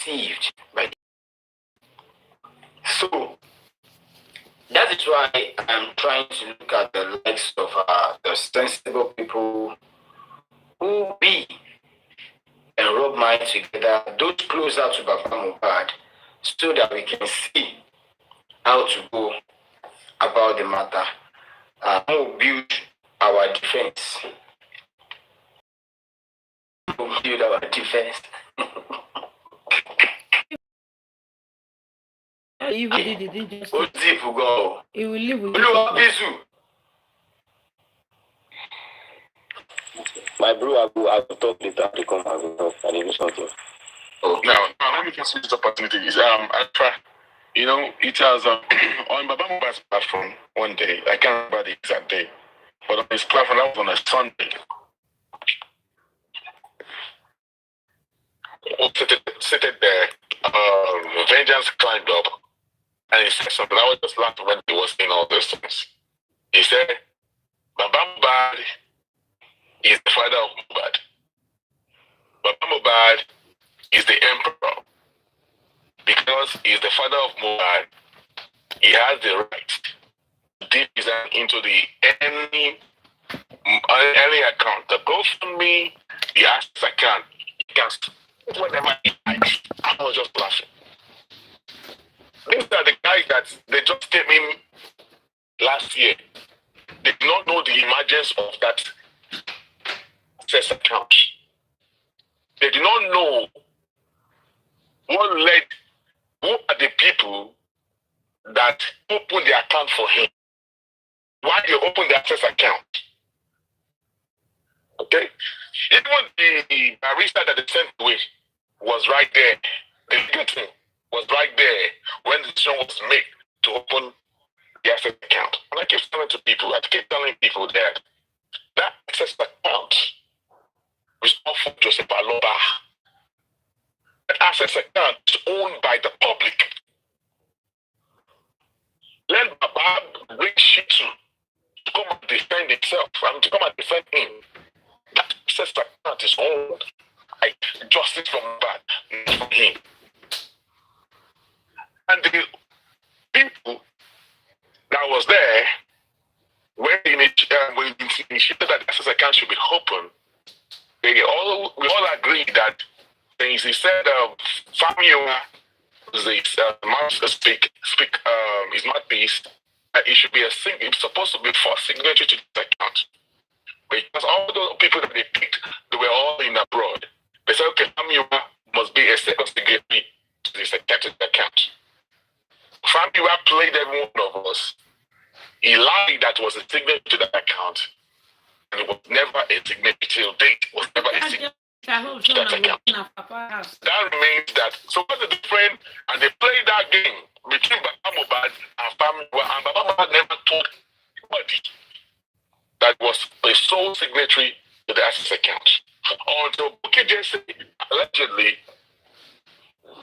deceived by. So that is why I'm trying to look at the likes of the sensible people who be and rub minds together, those closer to Baba Mohbad, so that we can see how to go about the matter. Who build our defense? Who build our defense? Even did it just. It will live with you. My bro, I will talk later. To come and talk. I need something. Oh, now let me just use this opportunity. Arifa, you know, it has on Baba Mohbad's platform one day. I can't remember the exact day, but on his platform that was on a Sunday. Seated there, Vengeance climbed up, and he said something. I was just laughing when he was saying all those things. He said, Baba Mohbad is the father of Mohbad. Baba Mohbad is the emperor. Because he is the father of Mohbad, he has the right to dip his hand into any account. The GoFundMe, the Access account, he can whatever he likes. I was just laughing. These are the guys that they just came in last year. They did not know the emergence of that Access account. They did not know who are the people that opened the account for him. Why they opened the Access account? Okay? Even the barrister that they sent away was right there. The legal team was right there when the decision was made to open the Access account. And I keep telling people that Access account is not for Joseph Aloba. That Access account is owned by the public. Let Baba bring shit to come and defend himself, to come and defend him. That Access account is owned. Justice from Mohbad, not from him. And the people that was there when we initiated that Access account should be open, we all agreed that things he said Famio his mouthpiece, that it should be it's supposed to be for signatory to the account. Because all those people that they picked, they were all in abroad. They said, okay, Famio must be a second signatory to this account. Famio played every one of us. He lied that was a signature to that account. And it was never a signature till date. It was never a signature to that account. That remains that. So what's the difference? And they played that game between Baba Mohbad and Famio, and Baba Mohbad never told anybody that was a sole signatory to the Access account. Until Bukky just allegedly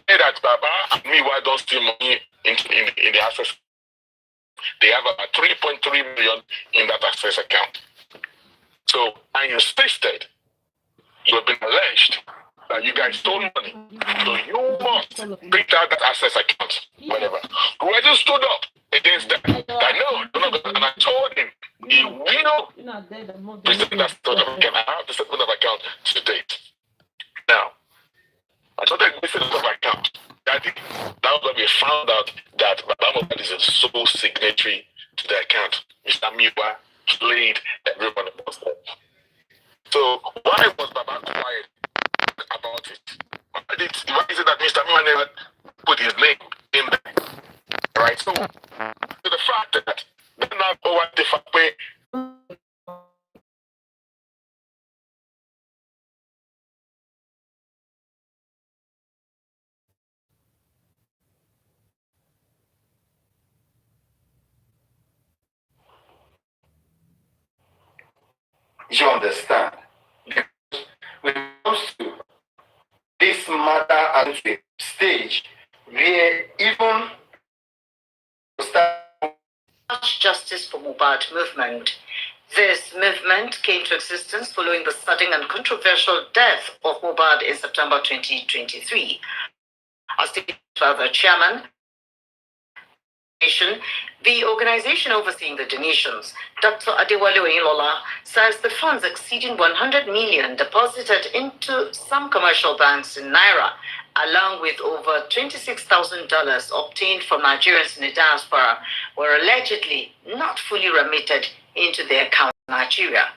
said that Baba and Miwa don't steal money in the Access. They have about 3.3 million in that Access account. So I insisted, you have been alleged that you guys stole money. So you must pick out that Access account, whatever. Whoever stood up against that, and I told him, he will present that sort of account. I have the statement of account to date. Now, I told him this of account. That was when we found out that Baba Mohbad is a sole signatory to the account. Mr. Miwa played everyone else. So why was Baba quiet about it? Why is it that Mr. Miwa never put his name in there? Right? So to the fact that they're not what the fact way. You understand? When it comes to this matter at the stage where even Justice for Mohbad movement. This movement came to existence following the sudden and controversial death of Mohbad in September 2023. As stated by the chairman, the organization overseeing the donations, Dr. Adewale Oyinlola, says the funds exceeding 100 million deposited into some commercial banks in Naira, along with over $26,000 obtained from Nigerians in the diaspora, were allegedly not fully remitted into their account in Nigeria.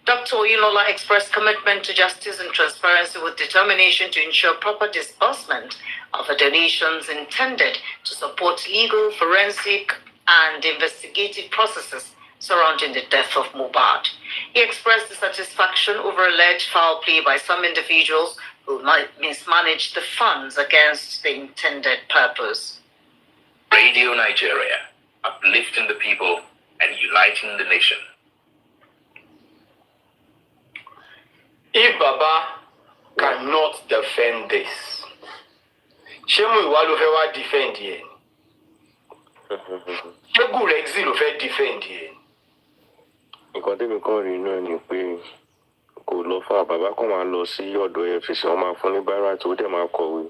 Dr. Oyinlola expressed commitment to justice and transparency with determination to ensure proper disbursement of the donations intended to support legal, forensic, and investigative processes surrounding the death of Mohbad. He expressed dissatisfaction over alleged foul play by some individuals who might mismanage the funds against the intended purpose. Radio Nigeria, uplifting the people and uniting the nation. If Baba cannot defend this, Shemu Iwalu defend here. Shegu Rexi ló fẹ́ defend here. Nǹkan tí mi kàn rí náà ni pé kò lọ fà bàbá kan máa lọ sí ọ̀dọ̀ Efcc wọ́n máa fún ní báírà tó dẹ̀ máa kọ̀wé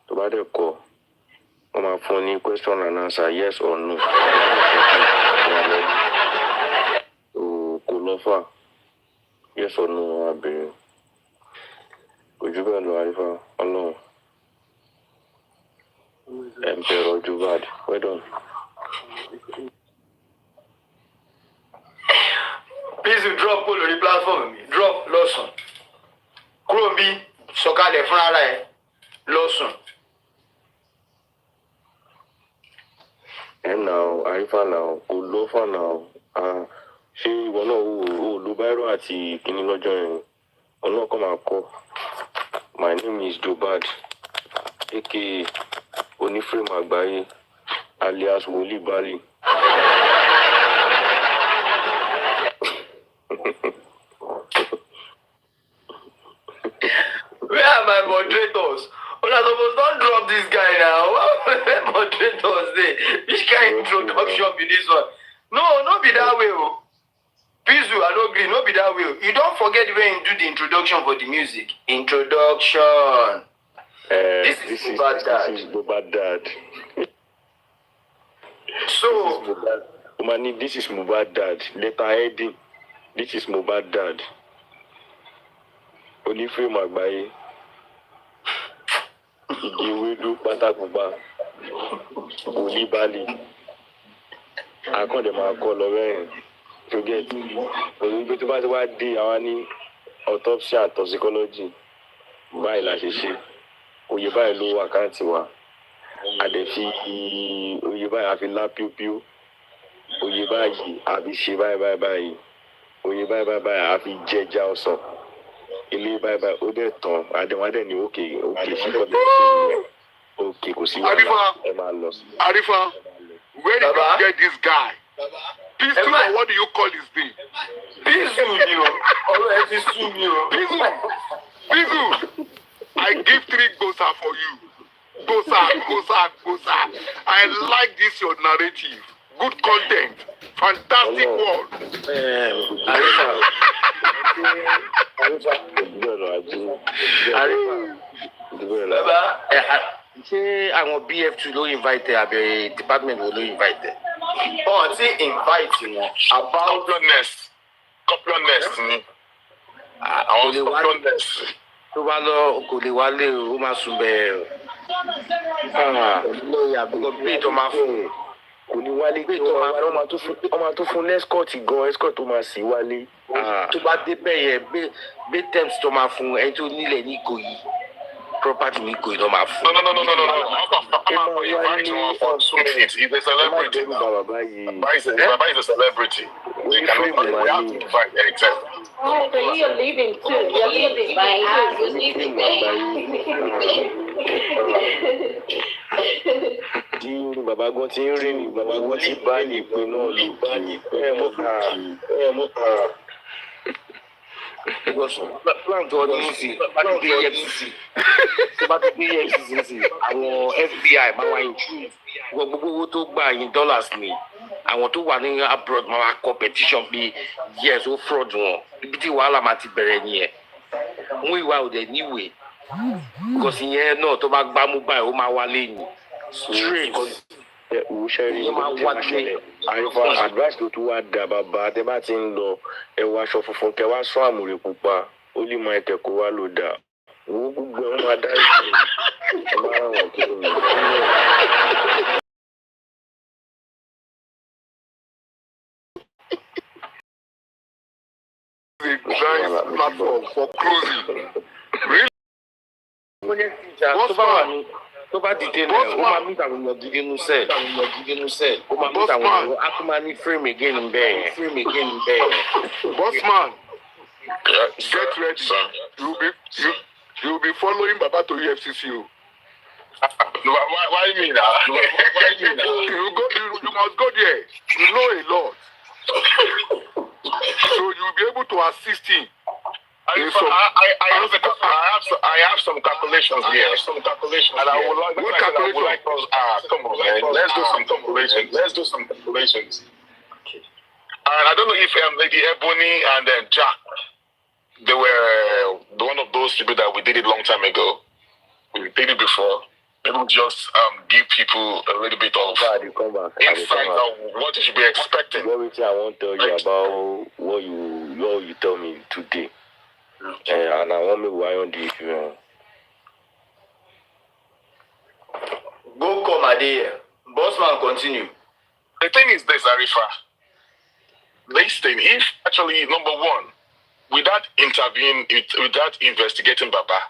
tó bá dẹ̀ kọ wọ́n máa fún ní question and answer yes or no. Kò lọ fà yes or no wọ́n á bẹ̀rẹ̀. Ojú bẹ́ẹ̀ lọ Arifa Ọlọ́run. Emperor Jubad, well done. Please you drop all the platform. Drop Lawson. Kurombi, sọ̀kalẹ̀ fún ara ẹ̀ Lawson. And now, Arifa now, kò lọ fà now. Ṣé ìwọ náà ò lo báírò àti kíní lọ́jọ́ yẹn? Ọlọ́run kọ́ máa kọ́. My name is Jubad, aka Oníframe Àgbáyé, alias Wòlíì Bali. Where are my moderators? Una suppose don't drop this guy now. Where moderators dey? Which kind of introduction be this one? No, not be that way. Pizu, I don't agree. No be that way. You don't forget when you do the introduction for the music. Introduction. This is Mohbad Dad. This is Mohbad Dad. So, this is Mohbad Dad. Letter heading. This is Mohbad Dad. Oníframe Àgbáyé. Ìgbéwédú pátákùnbá. Wòlíì Bali. Akọ́ndẹ̀ máa kọ́ lọ bẹ́ẹ̀. To get òyìnbó tó bá ti wá dé àwa ní autopsy and toxicology báyìí la ṣe ṣe oyè báyìí ló wà káàntì wa àdẹ̀fi oyè báyìí àfi lá píópíó oyè báyìí àfi ṣe báyìí oyè báyìí àfi jẹjà ọsàn ilé báyìí ó dẹ̀ tán àdẹ̀wádẹ̀ ní òkè sí kọ́tẹ́ sí ìyẹn òkè kò sí wàhálà ẹ máa lọ sí. Arifa, where did you get this guy? Pizu, what do you call his name? Pizu ni o. Ọ̀rọ̀ ẹ ti sú mi o. Pizu, I give 3 gosa for you. Gosa. I like this your narrative. Good content. Fantastic word. Baba, ṣé àwọn BF2 ló invite àbí department wo ló invite? Oh, ti invite wọn about Compioness ni. Àwọn compioness. Tó bá lọ kò lè wálé ó máa sùn bẹ́ẹ̀. Lórí àbúkọ bí tó máa fún kò ní wálé pé ọmọ tó fún escort gan escort tó máa sì wálé. Tó bá dé bẹ́ẹ̀ yẹn gbé terms tó máa fún ẹni tó nílẹ̀ ní Ìkòyí property ní Ìkòyí ló máa fún. No. He's a celebrity. Baba is a celebrity. We have to invite exactly. Oh, so you're leaving too. You're leaving. You're leaving. Tí bàbá gan ti ń rìn ní bàbá gan ti bá ìpín náà lò ẹ mọ́ plan tó ọdún sí bá ti gbé EFCC tó bá ti gbé EFCC sí àwọn FBI máa wá intrude gbogbo owó tó gbà in dollars ni àwọn tó wà ní abroad máa wá kọ petition bí yes ó fraud wọn ibi tí wàhálà máa ti bẹ̀rẹ̀ nìyẹn mú ìwà òde níwèé Because ìyẹn náà tó bá gbámú báyìí ó máa wálé ni. Straight. Òṣèré Arifa advice tó tún wá dà bàbá tẹ bá ti ń lọ ẹ wọ aṣọ funfun kẹ wá sọ àmùrè pupa ó lè mọ ẹkẹ kó wá lò dà owó gbogbo ẹ máa dá ìṣẹ̀lẹ̀ ẹ bá ràn wọn kúrò ní. A nice platform for closing. Really? Tó bá dìde náà ó máa mú àwọn èèyàn dìde nú sẹ́ẹ̀. Ó máa mú àwọn èèyàn á tún máa ní frame again bẹ́ẹ̀. Bossman, get ready. You'll be following Baba to EFCC. Why me now? You must go there. You know a lot. So you'll be able to assist him. I have some calculations here. And I would like us, come on, man. Let's do some calculations. And I don't know if Lady Ebony and Jack, they were one of those people that we did it a long time ago. We did it before. Maybe we'll just give people a little bit of insight on what you should be expecting. What I want to tell you about what you tell me today. And I want me why on the Go come Adeye. Bossman, continue. The thing is this, Arifa. This thing, if actually, number one, without investigating Baba,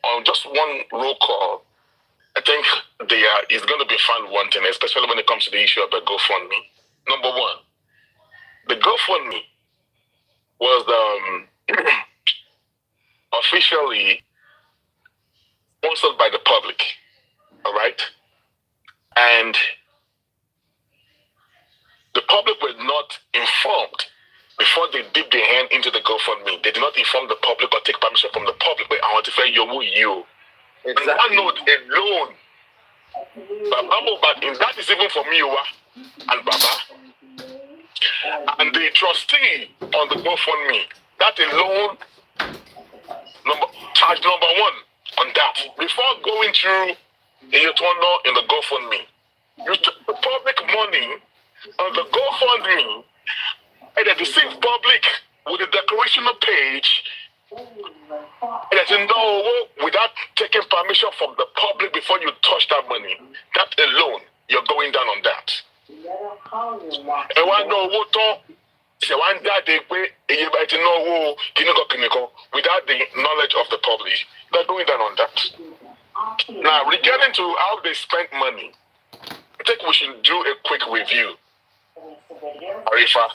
on just one roll call, I think is going to be found wanting, especially when it comes to the issue of the GoFundMe. Number one, the GoFundMe was officially sponsored by the public, all right? And the public were not informed before they dipped their hand into the GoFundMe. They did not inform the public or take permission from the public. But I want to say, you. Exactly. And one note alone, Baba, that is even for me, and Baba. And the trustee on the GoFundMe, that alone, charge number one on that. Before going through in the GoFundMe, you took the public money on the GoFundMe and then deceived public with the declarational page. And as you know, without taking permission from the public before you touch that money, that alone, you're going down on that. And one know what without the knowledge of the public, they're going down on that. Now, regarding to how they spent money, I think we should do a quick review. Arifa.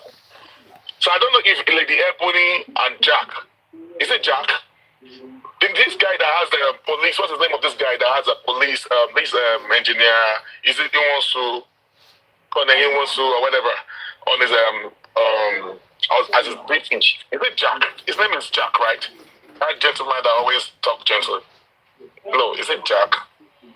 So I don't know if Lady Ebony and Jack, is it Jack? This guy that has the police, what's the name of this guy that has a police, engineer, is it Iwonsu, or whatever, on his, as his briefing? Is it Jack? His name is Jack, right? That gentleman that always talk gently. No, is it Jack?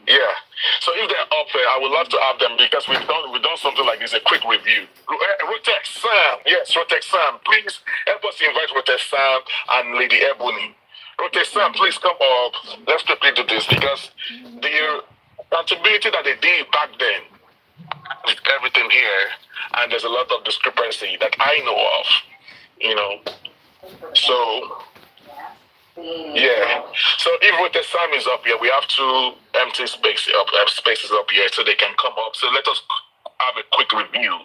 Yeah. So if they're up there, I would love to have them because we've done something like this, a quick review. Rotex Sam, yes, Rotex Sam, please help us invite Rotex Sam and Lady Ebony. Rotex Sam, please come up. Let's quickly do this because the accountability that they did back then, with everything here, and there's a lot of discrepancy that I know of, So. Yeah. So if Rotex Sam is up here, we have two empty spaces up here, so they can come up. So let us have a quick review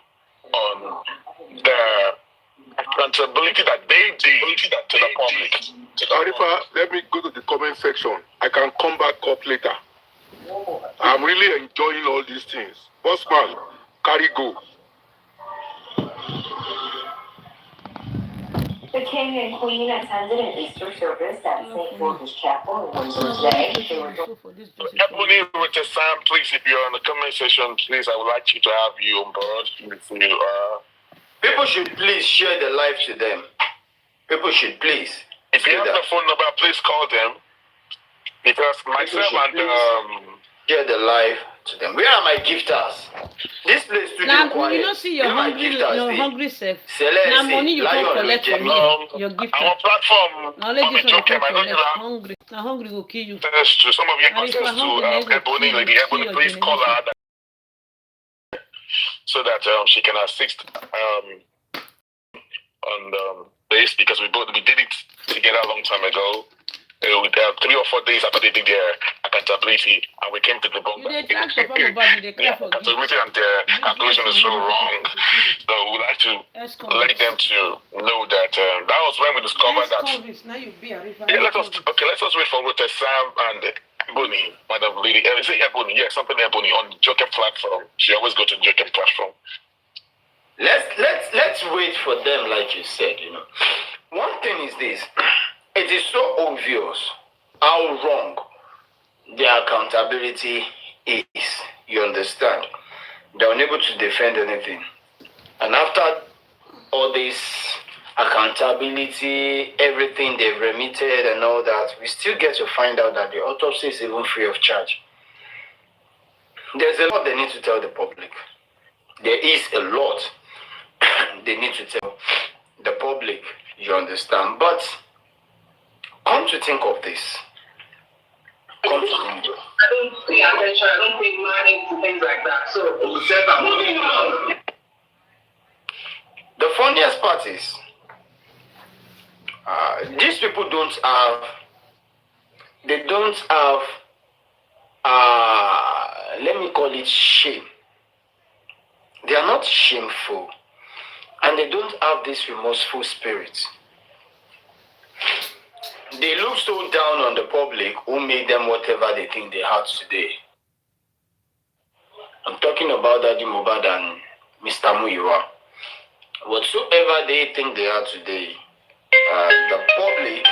on the accountability that they did to the public. Arifa, let me go to the comment section. I can come back up later. I'm really enjoying all these things. Bossman, carry go. The king and queen attended an Easter service at St. George's Chapel in Windsor today. Ebony, Rotex Sam, please, if you're in the comment section, please, I would like you to have you on board. People should please share the live to them. People should please. If you have the phone number, please call them. Because myself and share the live to them. Where are my gifters? This place to Now, be quiet. you don't see your Where my hungry, gifters your dey? hungry self. Celeste, Now, money you Lion go collect ló jẹ from mí. me, your gift. Our platform Now, on let the this one you Jokem, go I know you collect. have Hungry. Now, hungry will kill you. access to some of your And if access you're to hungry, then go Ebony, kill Lady you, Ebony, kill your please call generation. her so that she can assist on this, because we did it together a long time ago. 3 or 4 days after they did their accountability, and we came to the book. You dey drag Papa Mohbad, you dey cry for gift. Accountability and their calculation is so wrong. So we'd like to let them to know that that was when we discovered that. Now you be Arifa. Yeah, let us wait for Rote Sam and Ebony, Madam Lady. Say Ebony, yeah, something Ebony on Jokem platform. She always go to Jokem platform. Let's wait for them, like you said. You know, one thing is this: it is so obvious how wrong their accountability is. You understand? They're unable to defend anything, and after all this accountability, everything they've remitted and all that, we still get to find out that the autopsy is even free of charge. There's a lot they need to tell the public. There is a lot they need to tell the public, you understand? But come to think of this. Come to think. I don't pay attention, I don't pay money to things like that. So, moving on. The funniest part is, these people don't have, let me call it shame. They are not shameful, and they don't have this remorseful spirit. They look so down on the public who made them whatever they think they had today. I'm talking about Daddy Mohbad and Mr. Muyiwa. Whatsoever they think they are today, the public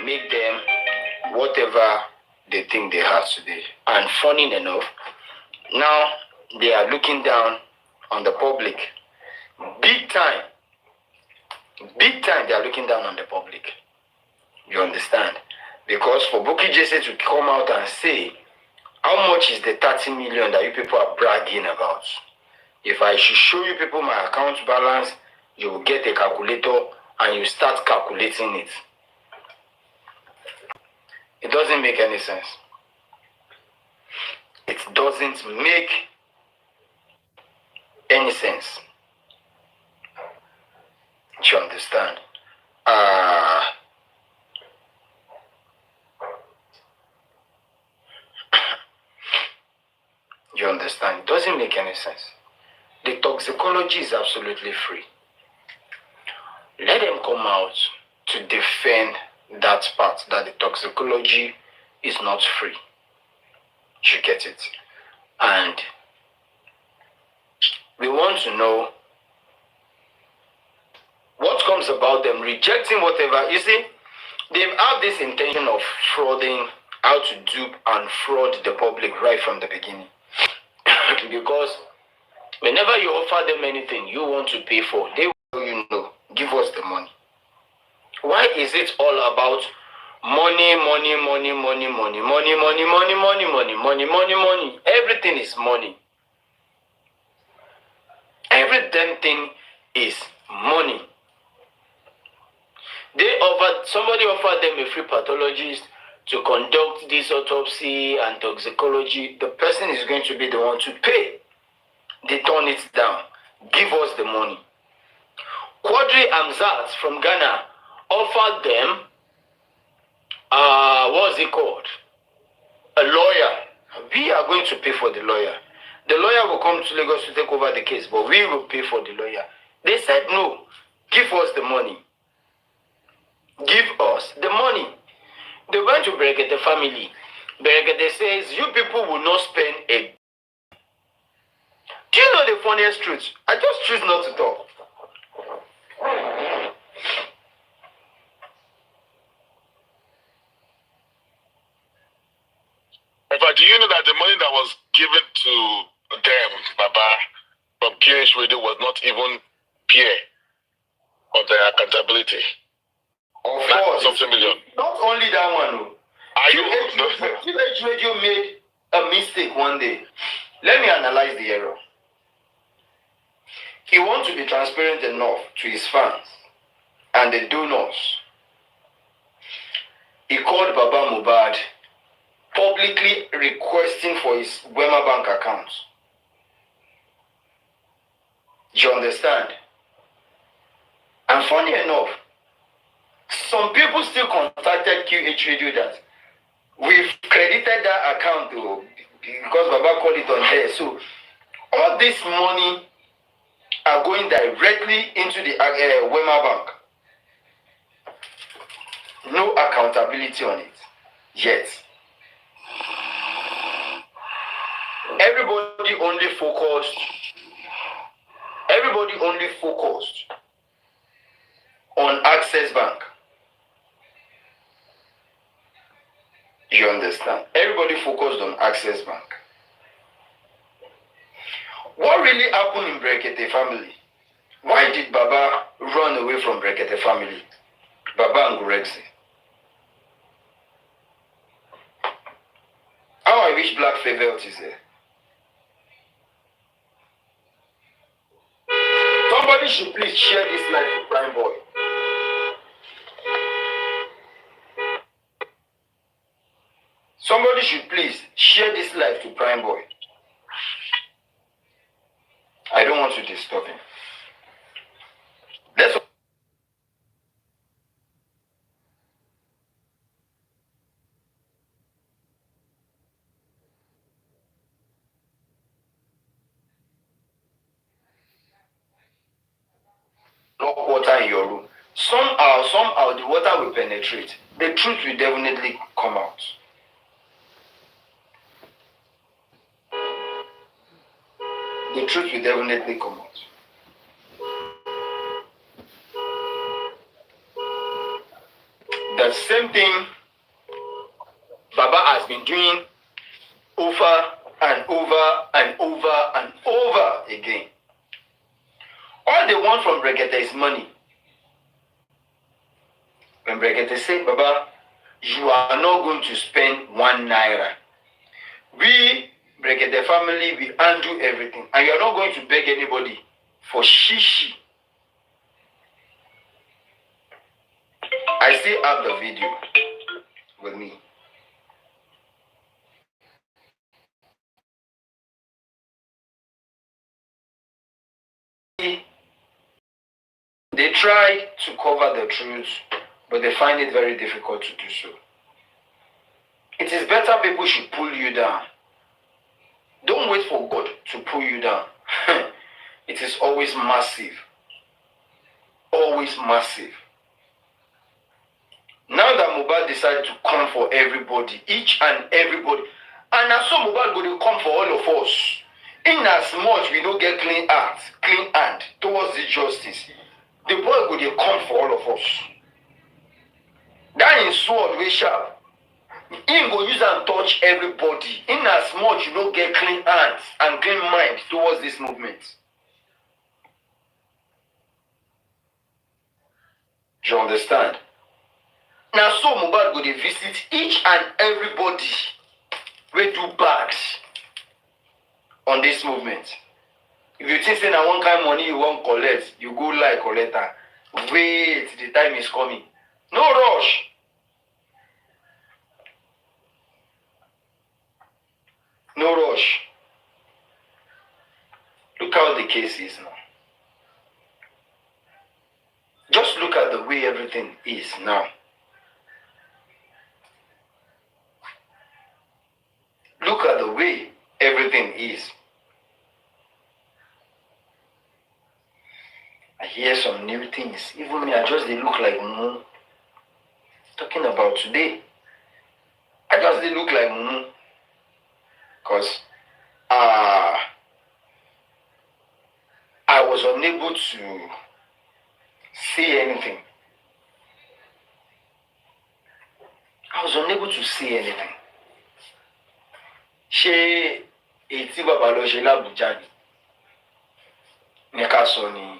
made them whatever they think they have today. And funny enough, now they are looking down on the public. Big time they are looking down on the public. You understand? Because for Bukky Jesse to come out and say, how much is the 30 million that you people are bragging about? If I should show you people my account balance, you will get a calculator and you start calculating it. It doesn't make any sense. It doesn't make any sense. You understand? You understand? It doesn't make any sense. The toxicology is absolutely free. Let them come out to defend that part, that the toxicology is not free. You get it? And we want to know what comes about them rejecting whatever. You see, they've had this intention of frauding, how to dupe and fraud the public right from the beginning. Because whenever you offer them anything you want to pay for, they will, give us the money. Why is it all about money? Everything is money. Every damn thing is money. Somebody offered them a free pathologist to conduct this autopsy and toxicology. The person is going to be the one to pay. They turn it down. Give us the money. Quadri Amzat from Ghana offered them, what's it called? A lawyer. We are going to pay for the lawyer. The lawyer will come to Lagos to take over the case, but we will pay for the lawyer. They said no. Give us the money. Give us the money. They went to Berekete family. Berekete says, you people will not spend a... Do you know the funniest truth? I just choose not to talk. But do you know that the money that was given to them, Baba, from QH Radio was not even peer of their accountability? Of course. Something million. Not only that one. QH Radio made a mistake one day. Let me analyze the error. He wants to be transparent enough to his fans and the donors. He called Baba Mohbad, publicly requesting for his Wema bank account. You understand? And funny enough, some people still contacted QH Radio that we've credited that account though, because Baba called it on there. So all this money are going directly into the Wema bank. No accountability on it yet. Everybody only focused on Access Bank. You understand? Everybody focused on Access Bank. What really happened in Brekete family? Why did Baba run away from Brekete family? Baba and Gurexi. How I wish Black Favor is there. Somebody should please share this live to Prime Boy. Somebody should please share this live to Prime Boy. I don't want to disturb him. Let's lock water in your room. Somehow the water will penetrate. The truth will definitely come out. The truth will definitely come out. The same thing Baba has been doing over and over and over and over again. All they want from Brekete is money. When Brekete say, Baba, you are not going to spend 1 naira. We, Brekete family, we undo everything. And you are not going to beg anybody for shishi. I still have the video with me. They tried to cover the truth, but they find it very difficult to do so. It is better people should pull you down. Don't wait for God to pull you down. It is always massive. Always massive. Now that Mohbad decided to come for everybody, each and everybody, and as so Mohbad going to come for all of us, in as much we don't get clean hand towards the justice, the boy go dey come for all of us. That is sword we sharp. He go use and touch everybody. In as much you don't get clean hands and clean mind towards this movement. You understand? Now so Mohbad go dey visit each and everybody we do bad on this movement. If you think say na one kind money you want collect, you go like collector. Wait, the time is coming. No rush. No rush. Look how the case is now. Just look at the way everything is now. Look at the way everything is. I hear some new things. Even me, I just they look like Mumu. Talking about today. I just they look like Mumu. Because I was unable to see anything. I was unable to see anything. Ṣé ètí bàbá lọ ṣe l'Abuja ní ká sọ ni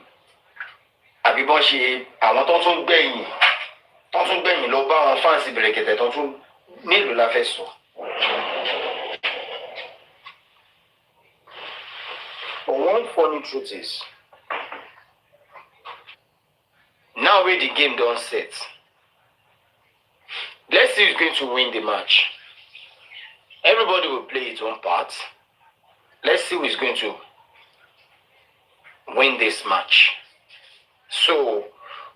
àbí bọ́n ṣe àwọn tó tún gbẹ̀yìn lọ bá àwọn fáǹsì Brekete tó tún nílùú la fẹ́ sọ. But one funny truth is, now where the game don't set, let's see who's going to win the match. Everybody will play its own part. Let's see who is going to win this match. So,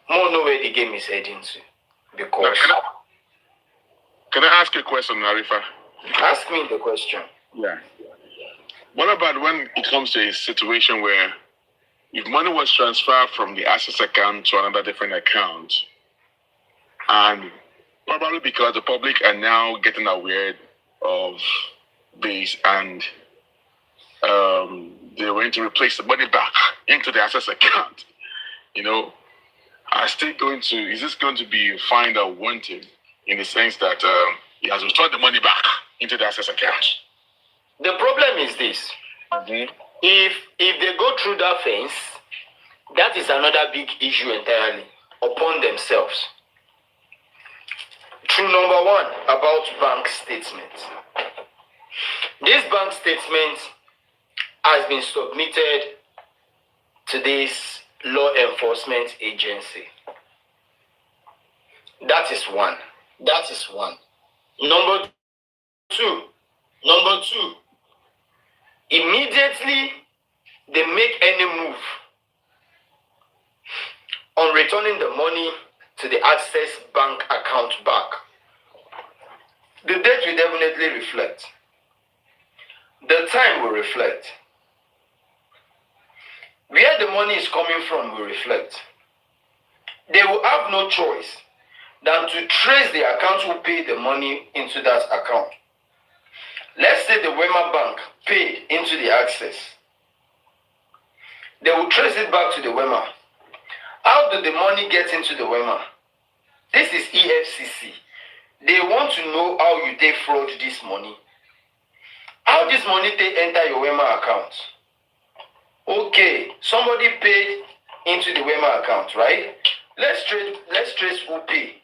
more know where the game is heading to. Because... Can I ask you a question, Arifa? Ask me the question. Yeah. What about when it comes to a situation where if money was transferred from the access account to another different account, and probably because the public are now getting aware of this and they're going to replace the money back into the access account, you know, is this going to be fined or wanted in the sense that he has returned the money back into the access account? The problem is this. Mm-hmm. If they go through that fence, that is another big issue entirely upon themselves. True number one about bank statement. This bank statement has been submitted to this law enforcement agency. That is one. Number two, immediately they make any move on returning the money to the Access Bank account back, the date will definitely reflect. The time will reflect. Where the money is coming from will reflect. They will have no choice than to trace the account who paid the money into that account. Let's say the Wema Bank paid into the Access. They will trace it back to the Wema. How did the money get into the Wema? This is Efcc. They want to know how you take fraud this money. How this money take enter your Wema account? Okay, somebody paid into the Wema account, right? Let's trace who paid.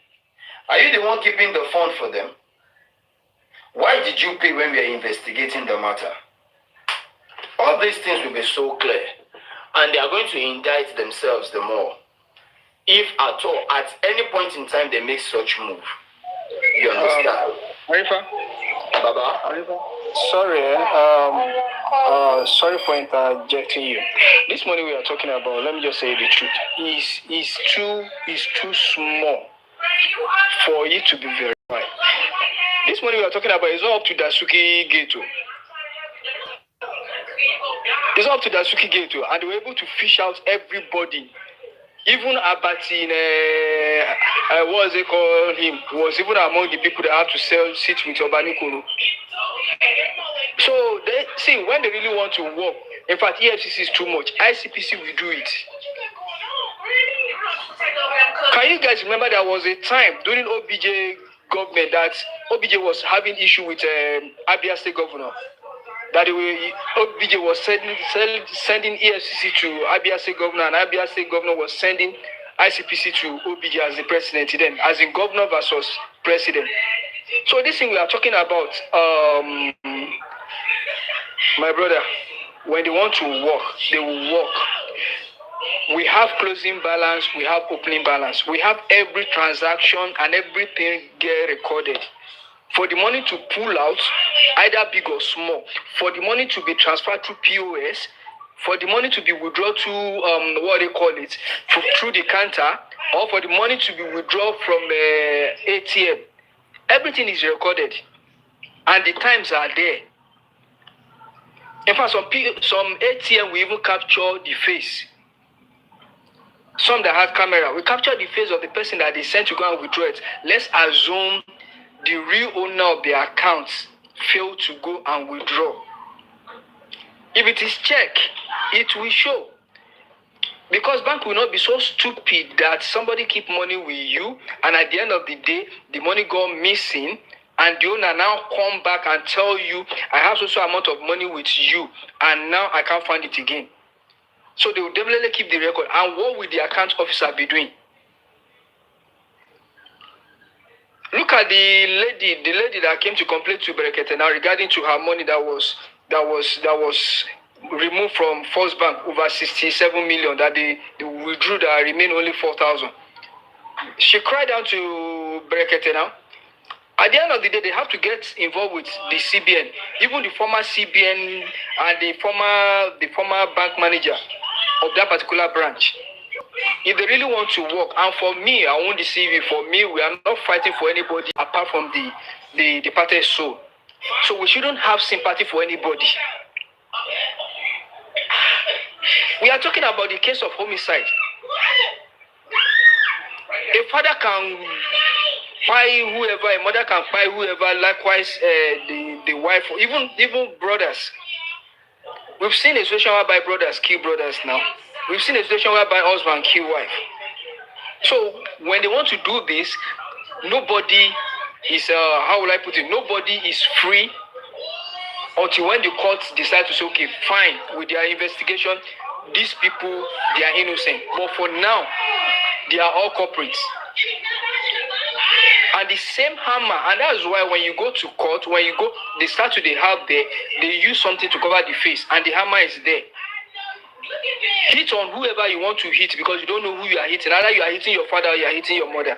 Are you the one keeping the fund for them? Why did you pay when we are investigating the matter? All these things will be so clear, and they are going to indict themselves the more. If at all, at any point in time they make such move. You understand? Arifa? Baba? Arifa? Sorry, sorry for interjecting you. This money we are talking about, let me just say the truth, is too small for it to be verified. This money we are talking about is not up to Dasuki Gate. It's up to Dasuki Gate, and they were able to fish out everybody. Even Abati, what was they call him, was even among the people that had to sit with Obanikoro. So they see when they really want to work. In fact, EFCC is too much. ICPC will do it. Can you guys remember there was a time during OBJ government that OBJ was having issue with Abia State governor? That OBJ was sending EFCC to Abia State governor, and Abia State governor was sending ICPC to OBJ as the president then, as in governor versus president. So this thing we are talking about, my brother, when they want to work, they will work. We have closing balance, we have opening balance. We have every transaction and everything get recorded. For the money to pull out, either big or small, for the money to be transferred to POS, for the money to be withdrawn to, through the counter, or for the money to be withdrawn from ATM, everything is recorded. And the times are there. In fact, some ATM will even capture the face. Some that have camera, we capture the face of the person that they sent to go and withdraw it. Let's assume the real owner of the accounts failed to go and withdraw. If it is check, it will show. Because bank will not be so stupid that somebody keep money with you, and at the end of the day, the money go missing, and the owner now come back and tell you, I have so amount of money with you, and now I can't find it again. So they will definitely keep the record. And what will the account officer be doing? Look at the lady that came to complain to Berekete now regarding to her money that was removed from First Bank over 67 million that they withdrew that remain only 4,000. She cried out to Brekete now. At the end of the day, they have to get involved with the CBN, even the former CBN and the former bank manager of that particular branch. If they really want to work, and for me, I won't deceive you, for me, we are not fighting for anybody apart from the departed soul. So we shouldn't have sympathy for anybody. We are talking about the case of homicide. A father can buy whoever, a mother can buy whoever, likewise the wife, even brothers. We've seen a situation whereby brothers kill brothers now. We've seen a situation whereby husband kill wife. So when they want to do this, nobody is, how will I put it, nobody is free until when the courts decide to say, okay, fine, with their investigation, these people, they are innocent. But for now, they are all culprits. And the same hammer, and that is why when you go to court, when you go, they start to the help there, they use something to cover the face, and the hammer is there. Hit on whoever you want to hit because you don't know who you are hitting. Either you are hitting your father or you are hitting your mother.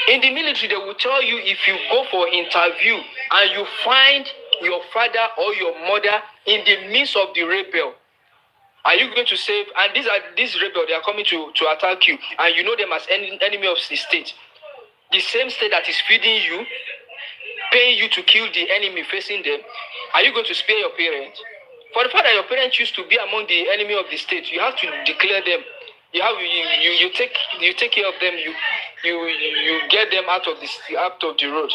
In the military, they will tell you if you go for interview and you find your father or your mother in the midst of the rebel, are you going to save? And these rebels, they are coming to attack you, and you know them as enemy of the state. The same state that is feeding you, paying you to kill the enemy facing them. Are you going to spare your parents? For the fact that your parents used to be among the enemy of the state, you have to declare them. You take care of them. You get them out of the road.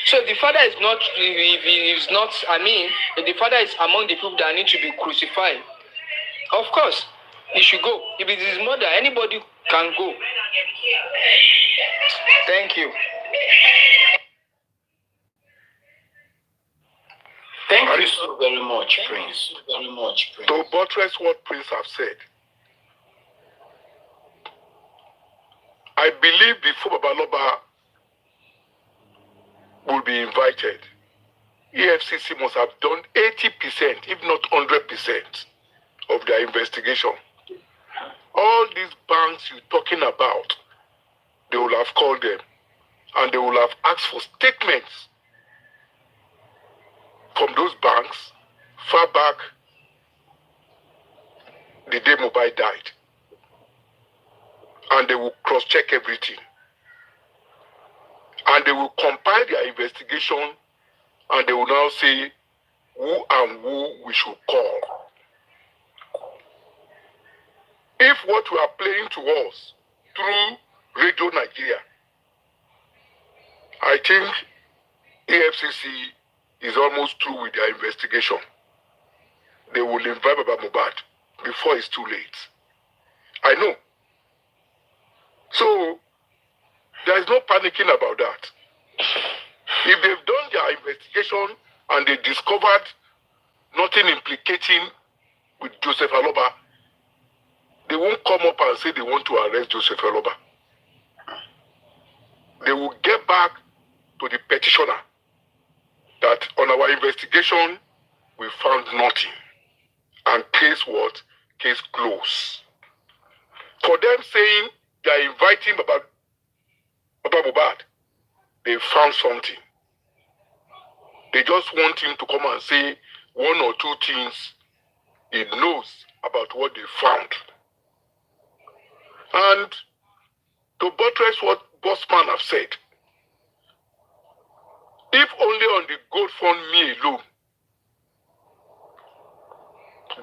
So if the father is not, if he is not, if the father is among the people that need to be crucified, of course, he should go. If it is his mother, anybody can go. Thank you. Thank you so very much, Prince. To buttress what Prince have said, I believe before Babaloba will be invited, EFCC must have done 80%, if not 100%, of their investigation. All these banks you're talking about, they will have called them and they will have asked for statements from those banks far back the day Mohbad died. And they will cross-check everything. And they will compile their investigation and they will now say who and who we should call. If what we are playing to us through Radio Nigeria, I think EFCC is almost through with their investigation. They will invite Baba Mohbad before it's too late. I know. So, there is no panicking about that. If they've done their investigation and they discovered nothing implicating with Joseph Aloba, they won't come up and say they want to arrest Joseph Aloba. They will get back to the petitioner that on our investigation, we found nothing. And case what? Case closed. For them saying they are inviting Baba Mohbad, they found something. They just want him to come and say one or two things he knows about what they found. And to buttress what Bossman have said, if only on the GoFundMe alone,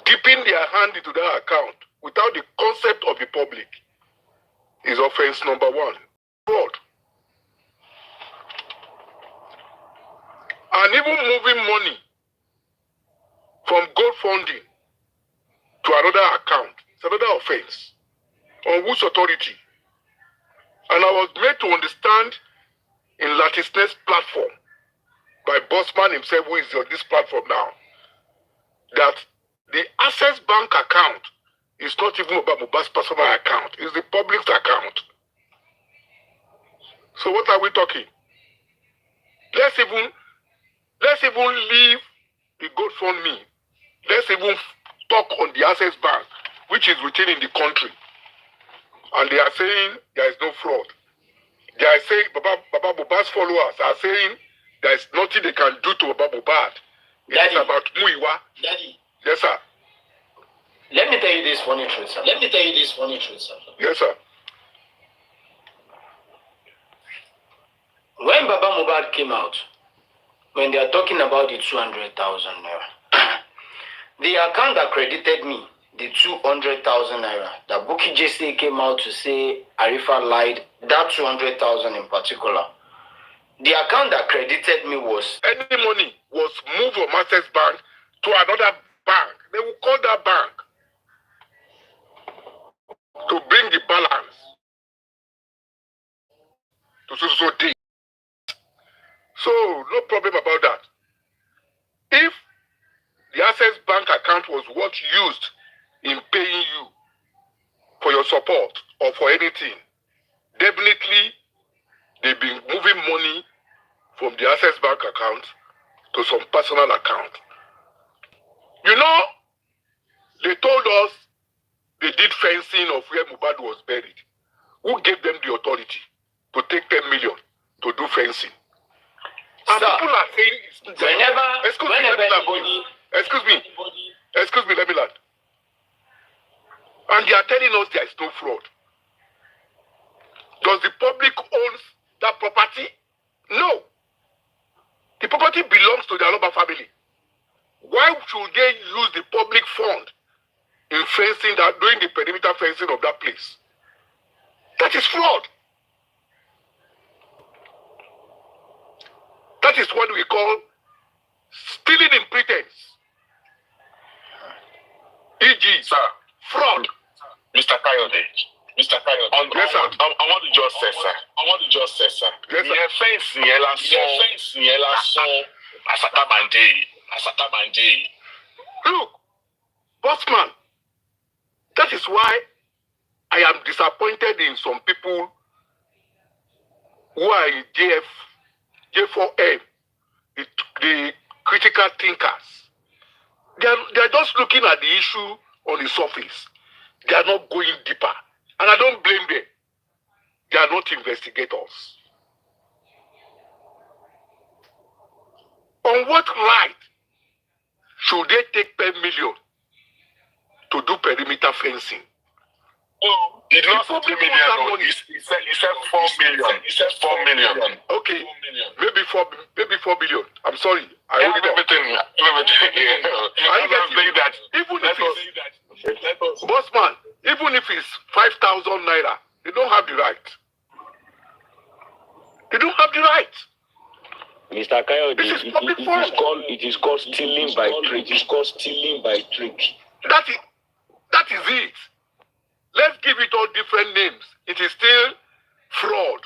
dipping their hand into that account without the concept of the public is offense number one. Fraud. And even moving money from GoFundMe to another account is another offense. On whose authority? And I was made to understand in Latisness platform by Bossman himself, who is on this platform now, that the Access Bank account is not even about Mohbad's personal account, it's the public's account. So what are we talking? Let's even leave the GoFundMe. Let's even talk on the Access Bank, which is retained in the country. And they are saying there is no fraud. They are saying, Baba Mohbad's followers are saying there is nothing they can do to Baba Mohbad. It is about Muiwa. Daddy. Yes, sir. Let me tell you this funny truth, sir. Yes, sir. When Baba Mohbad came out, when they are talking about the 200,000 naira, the account that credited me the 200,000 naira, that Bukky JC came out to say Arifa lied, that 200,000 in particular, the account that credited me was... Any money was moved from Access Bank to another bank. They will call that bank to bring the balance to so deep. So, no problem about that. If the Access Bank account was what used in paying you for your support or for anything, definitely they've been moving money from the Access Bank account to some personal account. You know, they told us they did fencing of where Mohbad was buried. Who gave them the authority to take 10 million to do fencing? And Sir, people are saying, excuse me, let me land. And they are telling us there is no fraud. Does the public own that property? No. The property belongs to the Aloba family. Why should they use the public fund in fencing that, doing the perimeter fencing of that place? That is fraud. That is what we call stealing in pretense. E.g., Sir, fraud. Mr. Kayode. Yes, sir. I want to just say, sir. Yes, sir. Look, Bossman, that is why I am disappointed in some people who are in J4M, the critical thinkers. They are just looking at the issue on the surface. They are not going deeper. And I don't blame them. They are not investigators. On what right should they take 10 million to do perimeter fencing? Oh, he did not say 3 million. He said 4 million. He said 4 million. Okay, maybe 4 billion. I'm sorry. I Yeah, hold it up. everything. Are you getting that? Even if it's Bossman, even if it's 5,000 naira, they don't have the right. They don't have the right. Mr. Kayode, This is public forum. it is called stealing by trick. It is called stealing by trick. That is it. Let's give it all different names. It is still fraud.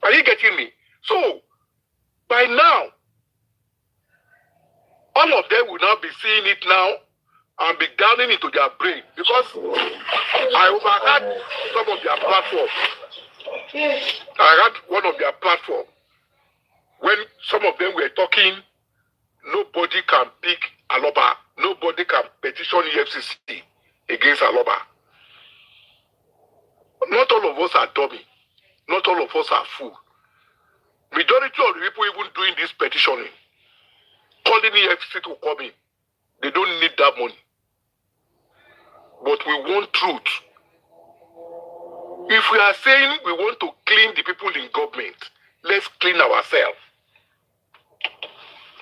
Are you getting me? So, by now, all of them will now be seeing it now and be downing into their brain because I overheard some of their platforms. I heard one of their platforms when some of them were talking, nobody can pick Aloba, nobody can petition Efcc against Aloba. Not all of us are dummy. Not all of us are fool. Majority of the people even doing this petitioning, calling the Efcc to come in, they don't need that money. But we want truth. If we are saying we want to clean the people in government, let's clean ourselves.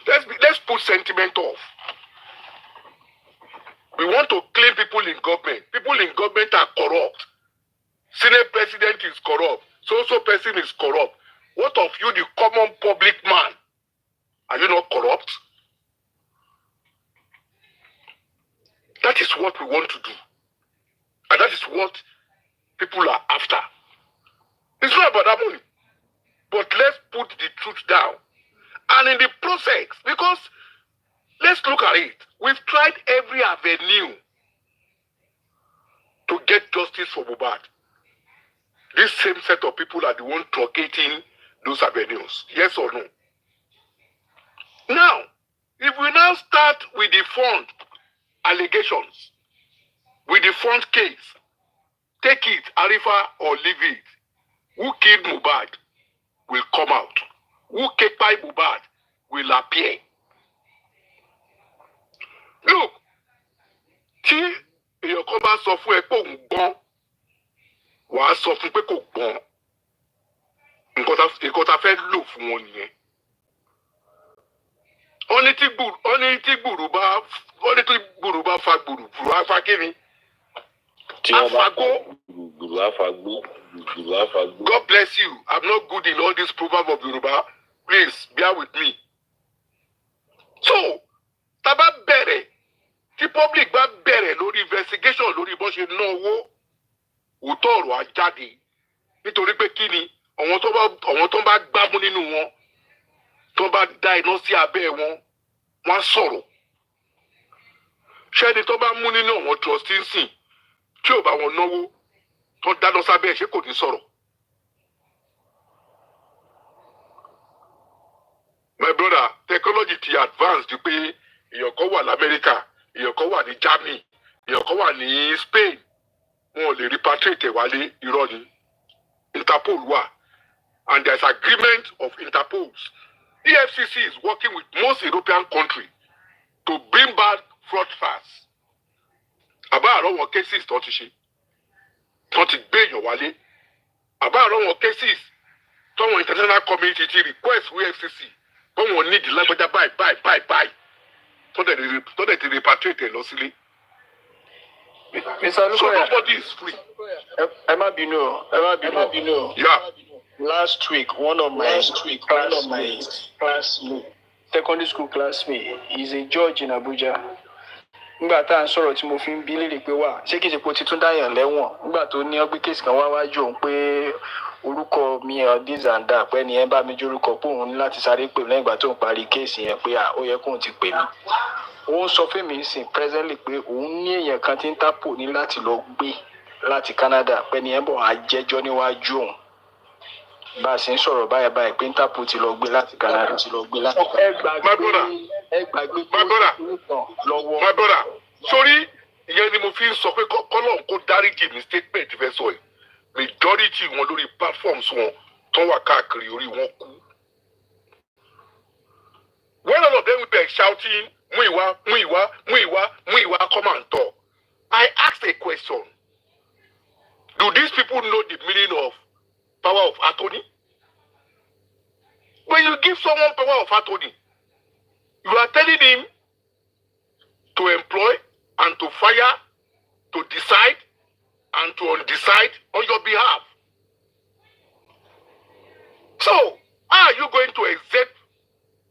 Let's put sentiment off. We want to clean people in government. People in government are corrupt. Senate president is corrupt. So person is corrupt. What of you, the common public man? Are you not corrupt? That is what we want to do. And that is what people are after. It's not about that money. But let's put the truth down. And in the process, because let's look at it. We've tried every avenue to get justice for Mohbad. This same set of people are the ones truncating those avenues. Yes or no? Now, if we now start with the front allegations, with the front case, take it, Arifa, or leave it. Who killed Mohbad will come out. Who killed Mohbad will appear. Look, tí èèyàn kan bá sọ fún ẹ pé òun gbọ́n, wàá sọ fún pé kò gbọ́n. Nǹkan tá fẹ́ lò fún wọn nìyẹn. Wọ́n ní tí gbùrù bá fa gbùrù á fa kí ni? Afago. God bless you. I'm not good in all this proverb of Yoruba. Please bear with me. So, taba bẹ̀rẹ̀, tí public bá bẹ̀rẹ̀ lórí investigation lórí bó ṣe ná owó, òótọ́ ọ̀rọ̀ á jáde. Nítorí pé kí ni àwọn tó bá gbámú nínú wọn, tó bá dá iná sí abẹ́ wọn, wọ́n á sọ̀rọ̀. Ṣé ẹni tó bá mú nínú àwọn trustee sìn tí ò bá wọn náwó tó dáná sábẹ́ ẹ̀ ṣé kò ní sọ̀rọ̀? My brother, technology ti advance di pé èèyàn kan wà l'Amẹ́ríkà, èèyàn kan wà ní Germany, èèyàn kan wà ní Spain, wọn ò lè repatriate wálé, irọ́ ni. Interpol wà, and there is agreement of Interpols. EFCC is working with most European countries to bring back fraudsters. Àbá àrọ́ wọn cases tó ti ṣe, tó ti gbé èèyàn wálé. Àbá àrọ́ wọn cases tó wọn international community ti request EFCC tó wọn need lágbájá báyìí tó dẹ̀ ti repatriate lọ sílé. Mr. Lukoya, so nobody is free. Ẹ má bínú. Yeah. Last week, one of my classmates, secondary school classmate, he's a judge in Abuja. Nígbà tá à ń sọ̀rọ̀ tí mo fi ń bi léèrè pé wà ṣé kìí ṣe pé ó ti tún dáyàn lẹ́wọ̀n nígbà tó ní ọgbẹ́ kéèsì kan wá wájú òun pé orúkọ mi this and that pé ẹni yẹn bá mi jórúkọ pé òun ní láti sáré pè lẹ́yìn ìgbà tó ń parí kéèsì yẹn pé ó yẹ kóun ti pè mí. Òun sọ fún mi sìn presently pé òun ní èèyàn kan tí ń tápò ní láti lọ gbé láti Canada pé ẹni yẹn bọ̀ á jẹ́jọ́ níwájú òun. Bá a ṣe ń sọ̀rọ̀ báyìí pé Interpol ti lọ gbé láti Canada. My brother, sorry, ìyẹn ni mo fi ń sọ pé kọ́lọ̀ kó dáríjì ní statement fẹ́ sọ ẹ̀. Majority wọn lórí platforms wọn tó wà káàkiri orí wọn kú. When all of them were shouting, Muiwa, come and talk. I asked a question. Do these people know the meaning of power of attorney? When you give someone power of attorney, you are telling him to employ and to fire, to decide and to undecide on your behalf. So, how are you going to exempt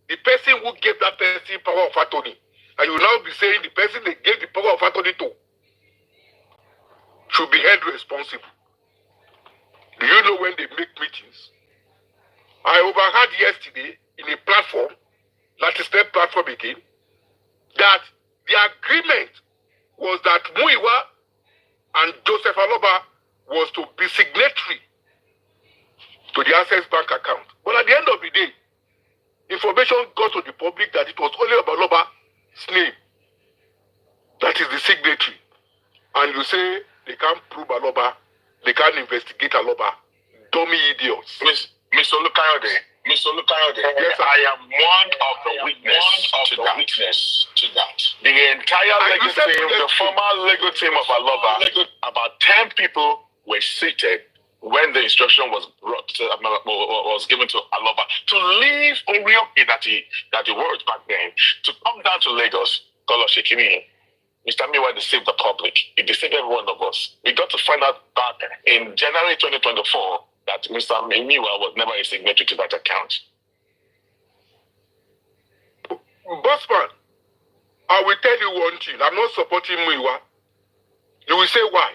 the person who gave that person power of attorney? And you will now be saying the person they gave the power of attorney to should be held responsible. Do you know when they make meetings? I overheard yesterday in a platform, that is their platform again, that the agreement was that Muiwa and Joseph Aloba was to be signatory to the Access Bank account. But at the end of the day, information got to the public that it was only about Aloba's name that is the signatory. And you say they can't prove Aloba, they can't investigate Aloba. Dummy idiots. Mr. Olukayode, yes, I am one of the witness to that. The entire legal team, the former legal team of Aloba, about 10 people were seated when the instruction was given to Aloba to leave Orioke that he worked back then, to come down to Lagos, Kolo Shekini. Mr. Miwa deceived the public. He deceived every one of us. We got to find out that in January 2024, that Mr. Miwa was never a signatory to that account. Bossman, I will tell you one thing. I'm not supporting Miwa. You will say why?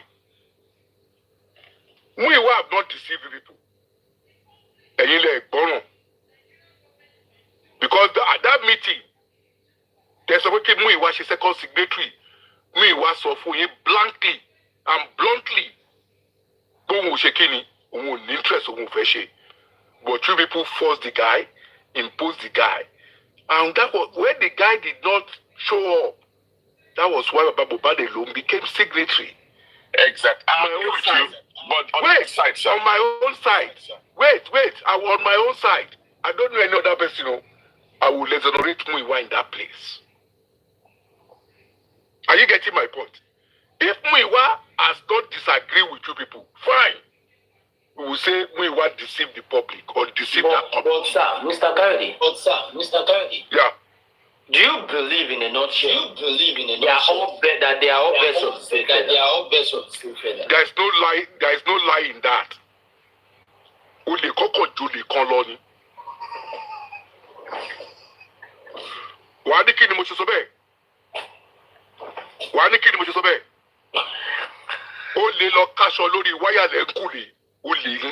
Miwa have not deceived people. Because at that meeting, there's a wicked Miwa, she's second signatory. Miwa saw for him blankly and bluntly. Don't shake any. Òun ò ní interest òun fẹ́ ṣe. But two people forced the guy, imposed the guy. And that was when the guy did not show up. That was why Mohbad alone became signatory. Exactly. On my own side. But on my own side. Wait. I was on my own side. I don't know any other person. I will exonerate Muiwa in that place. Are you getting my point? If Muiwa has not disagreed with you people, fine. We will say Muiwa deceived the public or deceived the public. But sir, Mr. Kennedy. Yeah. Do you believe in a nutshell? They are all best of the same feather. There is no lie. There is no lie in that. Only koko juli koloni. Wani kini mo ṣe sọ bẹ́ẹ̀? Ó lè lọ káṣọ lórí wáyà lẹ́kùnlé. Ó lè ní.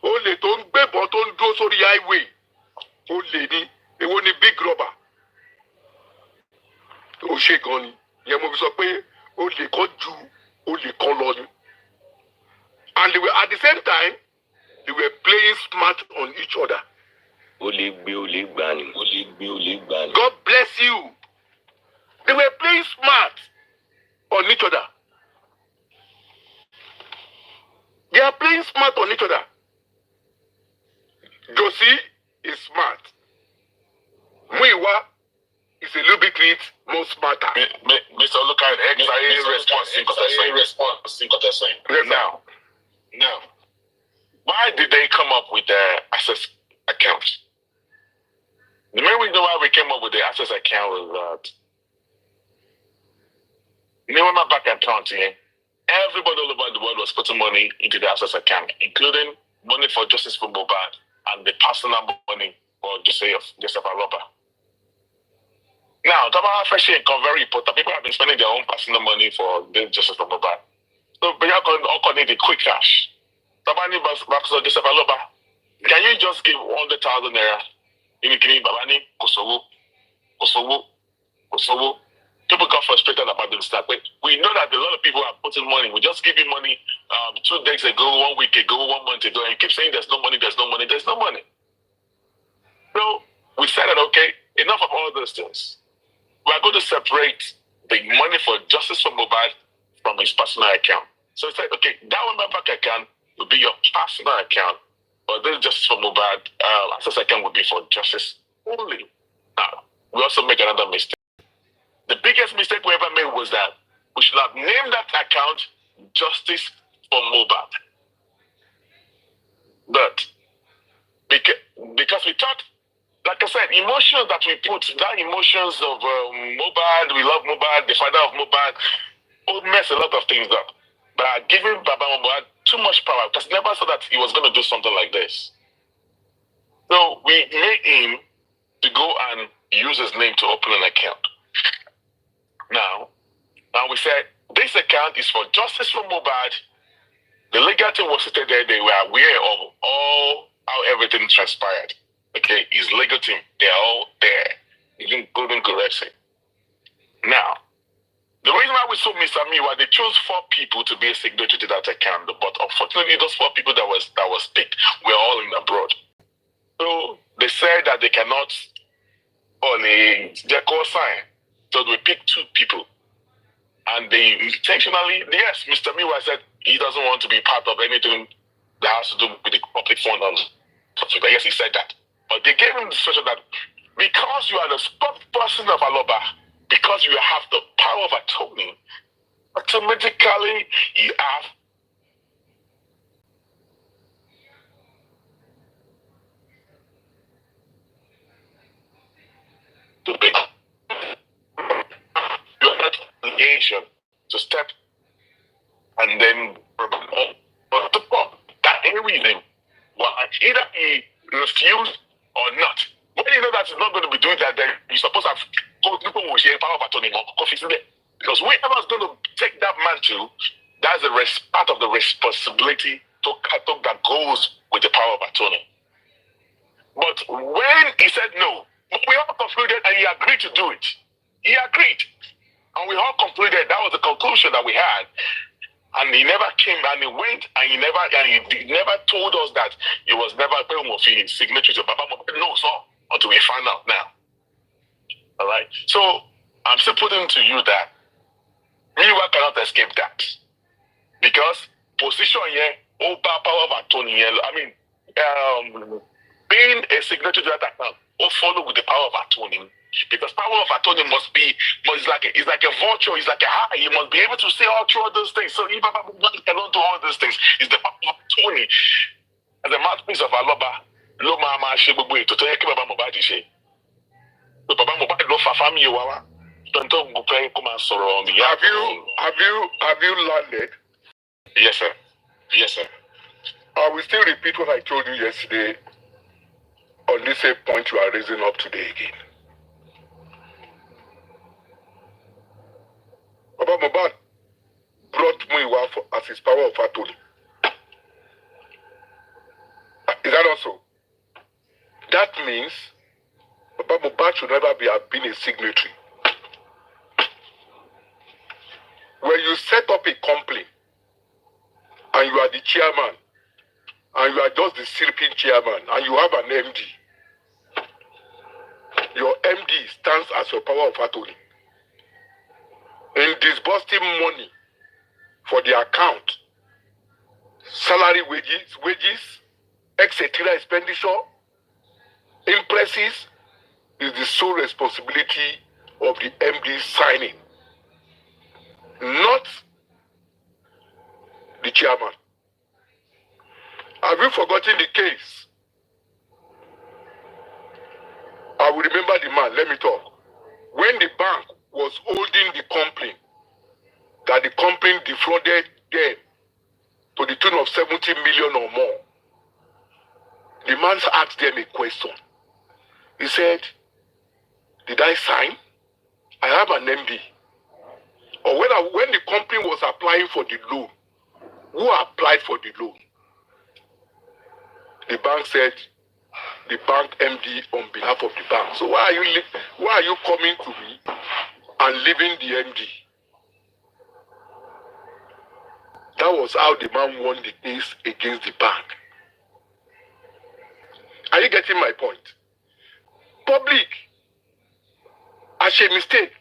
Ó lè tó ń gbébọn tó ń dúró sórí highway. Ó lè ní. Èwo ni big rubber. Ó ṣe gan ni. Ìyẹn mo fi sọ pé ó lè kọ́ ju ó lè kọ́ lọ ni. And they were, at the same time, they were playing smart on each other. God bless you. They were playing smart on each other. They are playing smart on each other. Josie is smart. Muiwa is a little bit more smarter. Mr. Olukai, response. Now, why did they come up with the access account? The main reason why we came up with the access account was that my bank account here, everybody all over the world was putting money into the access account, including money for Justice for Mohbad and the personal money for Joseph Aloba. Now, talk about fresh income, very important. People have been spending their own personal money for the Justice for Mohbad. So, but you all need the quick cash. Joseph Aloba, can you just give 100,000 naira? Babani, Kosovo. People got frustrated about this stuff. But we know that a lot of people are putting money. We just give you money 2 days ago, 1 week ago, 1 month ago, and you keep saying there's no money. So we said that, okay, enough of all those things. We are going to separate the money for Justice for Mohbad from his personal account. So it's like, okay, that one bank account will be your personal account, but this Justice for Mohbad access account will be for justice only. Now, we also make another mistake. The biggest mistake we ever made was that we should have named that account Justice for Mohbad. But because we thought, like I said, emotions that we put, that emotions of Mohbad, we love Mohbad, the father of Mohbad, will mess a lot of things up. But giving Baba Mohbad too much power, because he never thought that he was going to do something like this. So we made him to go and use his name to open an account. Now we said, this account is for Justice for Mohbad. The legal team was sitting there. They were aware of all how everything transpired. Okay, his legal team, they're all there, including Gìvə. Now, the reason why we saw Mr. Miwa, they chose 4 people to be a signatory to that account, but unfortunately, those 4 people that was picked were all in abroad. So they said that they cannot only their co-sign. So we picked 2 people. And they intentionally, yes, Mr. Miwa said he doesn't want to be part of anything that has to do with the public fund. Yes, he said that. But they gave him the situation that because you are the spokesperson of Aloba, because you have the power of attorney, automatically you have to be your obligation to step and then that everything. Well, either he refused or not. When you know that he's not going to be doing that, then you're supposed to have people will share power of attorney because whoever is going to take that mantle, that's the part of the responsibility that goes with the power of attorney. But when he said no, we all concluded and he agreed to do it. He agreed. And we all concluded that was the conclusion that we had. And he never came, and he went, and he never told us that he was never paying of his signature to Papa Mohbad. No, so until we find out now. All right. So I'm still putting to you that you cannot escape that because position here, over power of attorney here. I mean, being a signatory to that account, or follow with the power of attorney. Because power of attorney it's like a vulture, it's like a high. You must be able to say all through all those things. So if Papa cannot do all those things, it's the power of attorney. As a mouthpiece of Aloba, lo mama shebugwe to tell Baba Mohbad she. So Baba Mohbad lo fa family wawa. Don't go play come and sorrow on me. Have you landed? Yes, sir. Yes, sir. I will still repeat what I told you yesterday on this same point you are raising up today again. Baba Mohbad brought Muiwa as his power of attorney. Is that also? That means Baba Mohbad should never have been a signatory. When you set up a company and you are the chairman and you are just the sleeping chairman and you have an MD, your MD stands as your power of attorney. In disbursing money for the account, salary wages, etc. expenditure, impresses is the sole responsibility of the MD signing, not the chairman. Have you forgotten the case? I will remember the man, let me talk. When the bank was holding the company, that the company defrauded them to the tune of 70 million or more, the man asked them a question. He said, did I sign? I have an MD. Or when the company was applying for the loan, who applied for the loan? The bank said, the bank MD on behalf of the bank. So why are you coming to me and leaving the MD? That was how the man won the case against the bank. Are you getting my point? Public, as a mistake,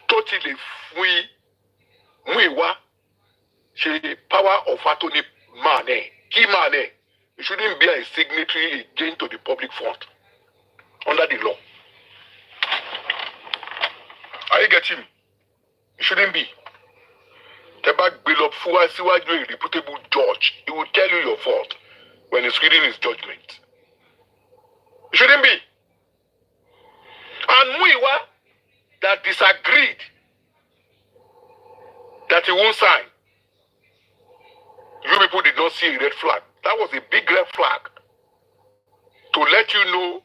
totally power of attorney man, key man, it shouldn't be a signatory again to the public fund under the law. Are you getting me? It shouldn't be. The back bill up for a reputable judge. He will tell you your fault when he's reading his judgment. It shouldn't be. And Muiwa that disagreed that he won't sign. You people did not see a red flag. That was a big red flag to let you know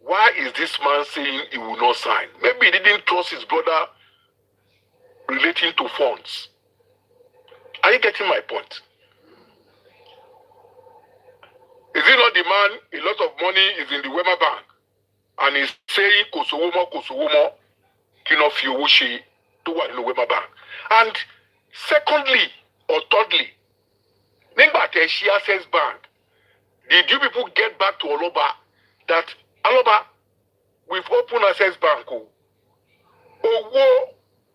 why is this man saying he will not sign. Maybe he didn't trust his brother relating to funds. Are you getting my point? Is it not the man, a lot of money is in the Wema Bank and he's saying Kosowomo, Kinofiowoshi, to what in the Wema Bank? And secondly or thirdly, Ningbate she access bank, did you people get back to Aloba that Aloba, we've opened access bank?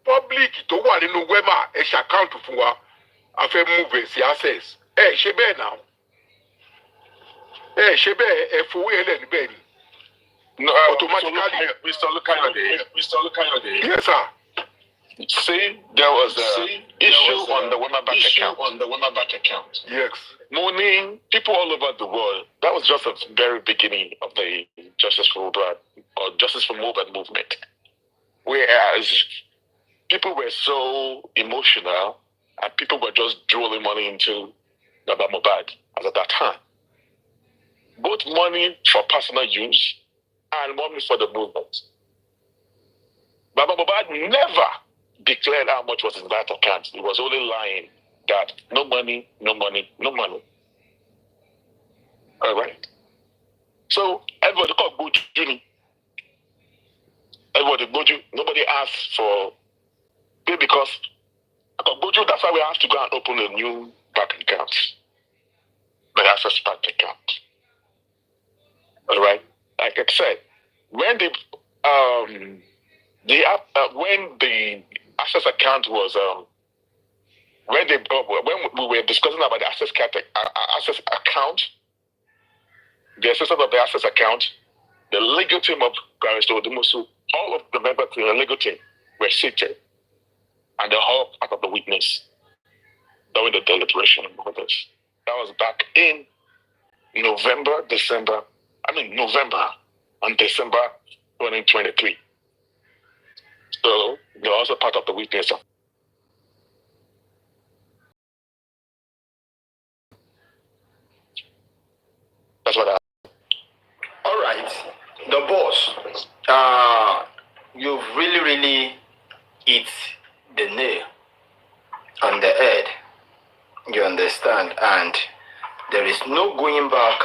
Public to one in the Wema a account for a fair move access. Shebe now. Shebe FOL Ben. No, automatically. Mr. Lukayode. Yes, sir. See, there was an issue on the Wema Bank account. Yes. Morning, people all over the world. That was just the very beginning of the Justice for Mohbad movement. Whereas people were so emotional and people were just drawing money into Baba Mohbad as at that time. Both money for personal use and money for the movement. Baba Mohbad never declared how much was in that account. He was only lying that no money, no money, no money. All right. So everybody called good Juni. Everybody, Boju, nobody asked for pay because Boju, that's why we have to go and open a new bank account. The access bank account. All right? Like I said, when when the access account was when we were discussing about the access account, the assistance of the access account, the legal team of Barrister Odumosu, all of the members of the legal team were seated, and they're all part of the witness during the deliberation of this. That was back in November and December 2023. So they're also part of the witness. That's what I. All right, the boss. You've really hit the nail on the head. You understand, and there is no going back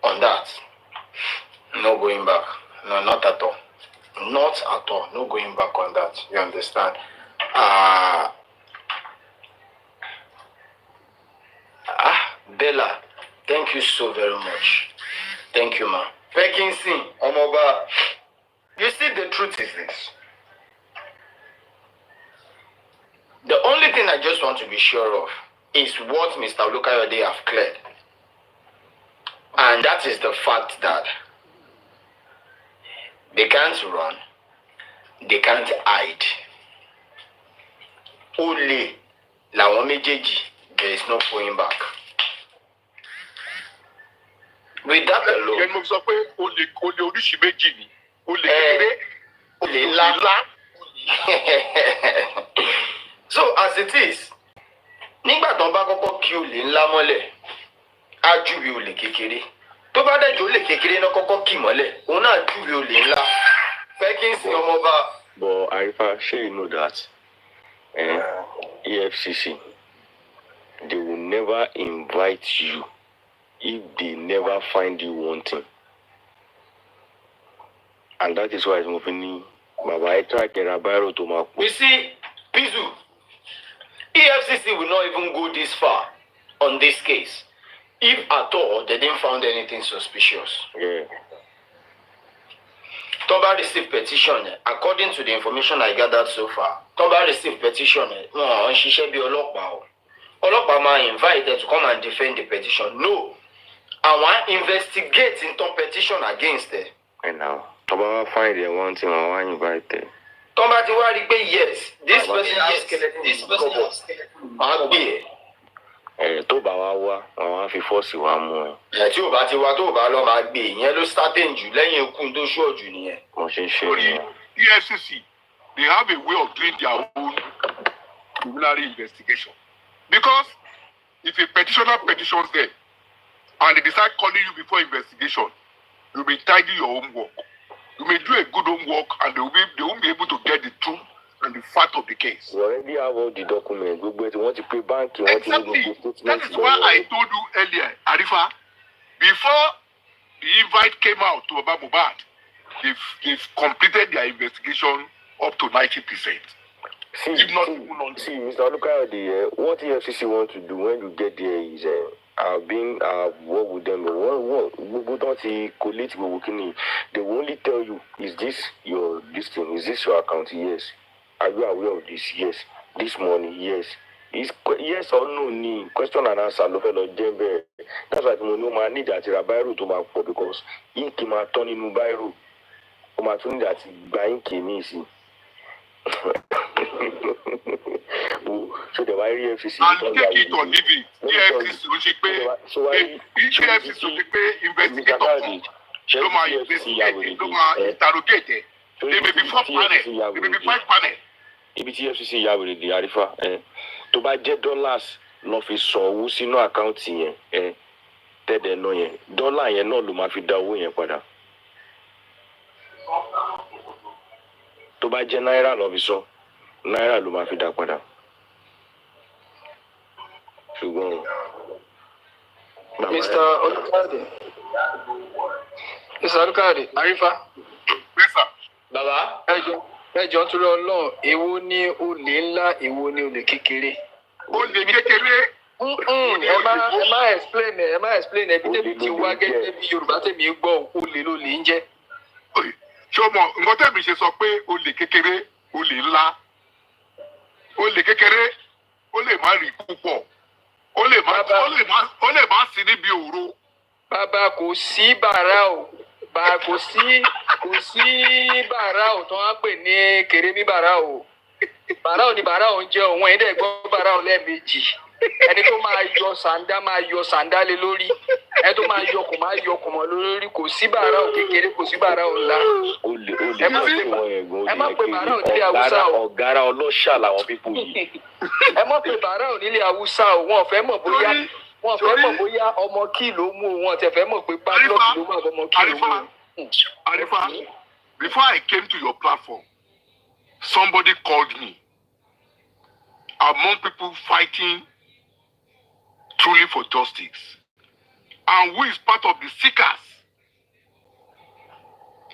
on that. No going back. No, not at all. Not at all. No going back on that. You understand? Bella, thank you so very much. Thank you, ma. Pekinsin, Omoba. You see, the truth is this. The only thing I just want to be sure of is what Mr. Olukayode have cleared. And that is the fact that they can't run, they can't hide. Only làwọn méjèèjì, there is no going back. With that alone, so as it is, nígbà tó bá kọ́kọ́ kí olè ńlá mọ́lẹ̀, á júwe olè kékeré. Tó bá dẹ̀ jẹ́ olè kékeré náà kọ́kọ́ kì mọ́lẹ̀, òun náà júwe olè ńlá. Pekinsin ọmọba. But Arifa, sure you know that EFCC, they will never invite you if they never find you wanting. And that is why it's moving. You see, Pizu, EFCC will not even go this far on this case. If at all they didn't find anything suspicious. Yeah. Toba received petition, according to the information I gathered so far. Toba received petition, no, she should be Olokpa invited to come and defend the petition. No. I want to investigate into petition against it. And now, Toba find the one thing I want to invite them. Toba Tiwari say yes. This person has skeleton. This person has skeleton. Tó bá wá wá, àwọn á fi fọ́ọ̀sì wá mú ẹ. Tí ò bá ti wá tó bá lọ máa gbé ìyẹn ló starting jù lẹ́yìn ikú tó ṣọ́ jù nìyẹn. Wọ́n ṣe ń ṣe nìyẹn. EFCC, they have a way of doing their own preliminary investigation. Because if a petitioner petitions them and they decide calling you before investigation, you may tidy your own work. You may do a good homework and they won't be able to get the truth and the fact of the case. We already have all the documents. We want to pay bank. Exactly. That is why I told you earlier, Arifa, before the invite came out to Mohbad, they've completed their investigation up to 90%. See, Mr. Olukayode, what EFCC want to do when you get there is work with them. They will only tell you, is this your listing? Is this your account? Yes. Are you aware of this? Yes. This money? Yes. Is yes or no? Question and answer. That's why I need that Rabairo to mark for because in Kima Tony Nubairo, Omatuni that buying Kimisi. So the EFCC and take it or leave it. EFCC will pay investigator. Interrogate. They may be 4 panels. They may be 5 panels. EFCC yàwèrè di Arifa tó bá jẹ́ dollars lọ fi san owó sínú àkáǹtì yẹn tẹ́lẹ̀ náà yẹn dọ́là yẹn náà ló máa fi dá owó yẹn padà tó bá jẹ́ náírà lọ fi san náírà ló máa fi dá padà ṣùgbọ́n Mr. Olukayode, Arifa. Yes, sir. Baba. Ẹjọ́ torí Ọlọ́run, èwo ni olè ńlá, èwo ni olè kékeré? Olè kékeré. Ẹ má explain ẹbí tẹ̀mí ti wá gẹ́gẹ́ bí Yorùbá tẹ̀mí gbọ́ olè ló lè ń jẹ́. Ṣé o mọ̀ nǹkan tẹ̀mí ṣe sọ pé olè kékeré, olè ńlá. Olè kékeré, ó lè má rí púpọ̀. Ó lè má sí níbi òru. Bàbá kò sí bàrà o. Kò sí bàrà o tó wọ́n pè ní kèrèmí bàrà o. Bàrà o ni bàrà o ń jẹ́ òun ẹ̀dẹ̀ gbọ́ bàrà o lẹ́ẹ̀mejì. Ẹni tó máa yọ sàndá lé lórí. Ẹni tó máa yọ kò mọ́ lórí. Kò sí bàrà o kékeré, kò sí bàrà o ńlá. Ẹ má pe bàrà o nílé Haúsá o. Ọ̀gára ọlọ́ṣà làwọn pípò yìí. Ẹ má pe bàrà o nílé Haúsá o. Wọ́n fẹ́ mọ̀ bóyá ọmọ kí ló mú wọn tẹ fẹ́ mọ̀ pé padlock ló wà ọmọ kí ló mú. Arifa, before I came to your platform, somebody called me. Among people fighting truly for justice, and who is part of the seekers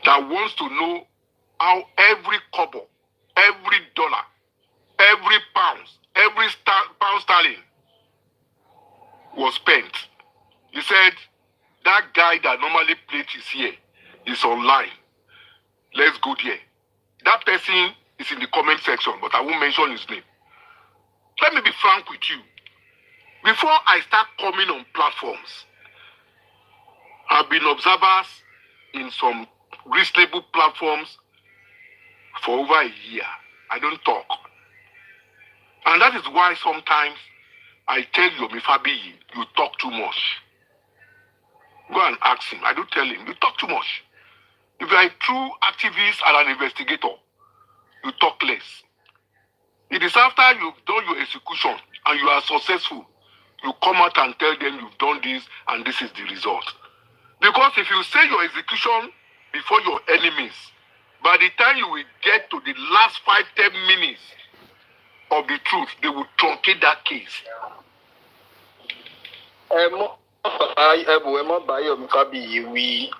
that wants to know how every kobo, every dollar, every pound, every pound sterling was spent. He said, that guy that normally plays here is online. Let's go there. That person is in the comment section, but I won't mention his name. Let me be frank with you. Before I start coming on platforms, I've been observers in some reasonable platforms for over a year. I don't talk. And that is why sometimes I tell Yomi Fabiyi, you talk too much. Go and ask him. I do tell him, you talk too much. If you are a true activist and an investigator, you talk less. It is after you've done your execution and you are successful, you come out and tell them you've done this and this is the result. Because if you say your execution before your enemies, by the time you will get to the last 5-10 minutes of the truth, they will truncate that case. Ẹ mọ́ Báyọ̀mí Fábíyì wí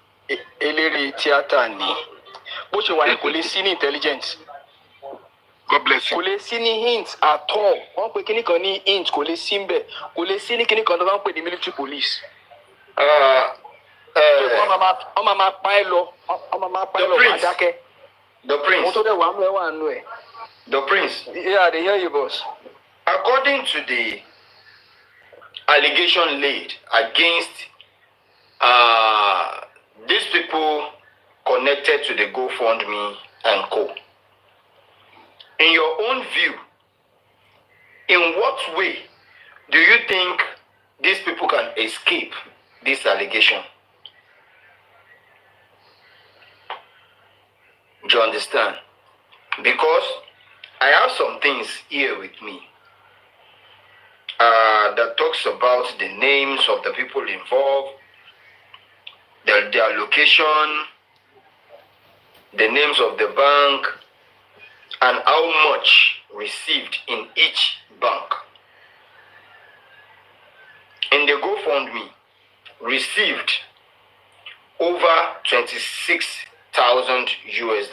eléré tíátà ni. Bó ṣe wà ní kò lè sí ní intelligence. God bless you. Kò lè sí ní hint at all. Wọ́n pe kíní kan ní hint, kò lè sí ń bẹ̀. Kò lè sí ní kíní kan tó bá ń pè ní military police. Wọ́n máa pa ẹ́ lọ. Wọ́n máa pa ẹ́ lọ wá dákẹ́. The Prince. Wọ́n tó dẹ̀ wà nù ẹ̀. The Prince. Yeah, they hear you, boss. According to the allegation laid against these people connected to the GoFundMe and co. In your own view, in what way do you think these people can escape this allegation? Do you understand? Because I have some things here with me that talks about the names of the people involved, their location, the names of the bank, and how much received in each bank. In the GoFundMe, received over $26,000 US.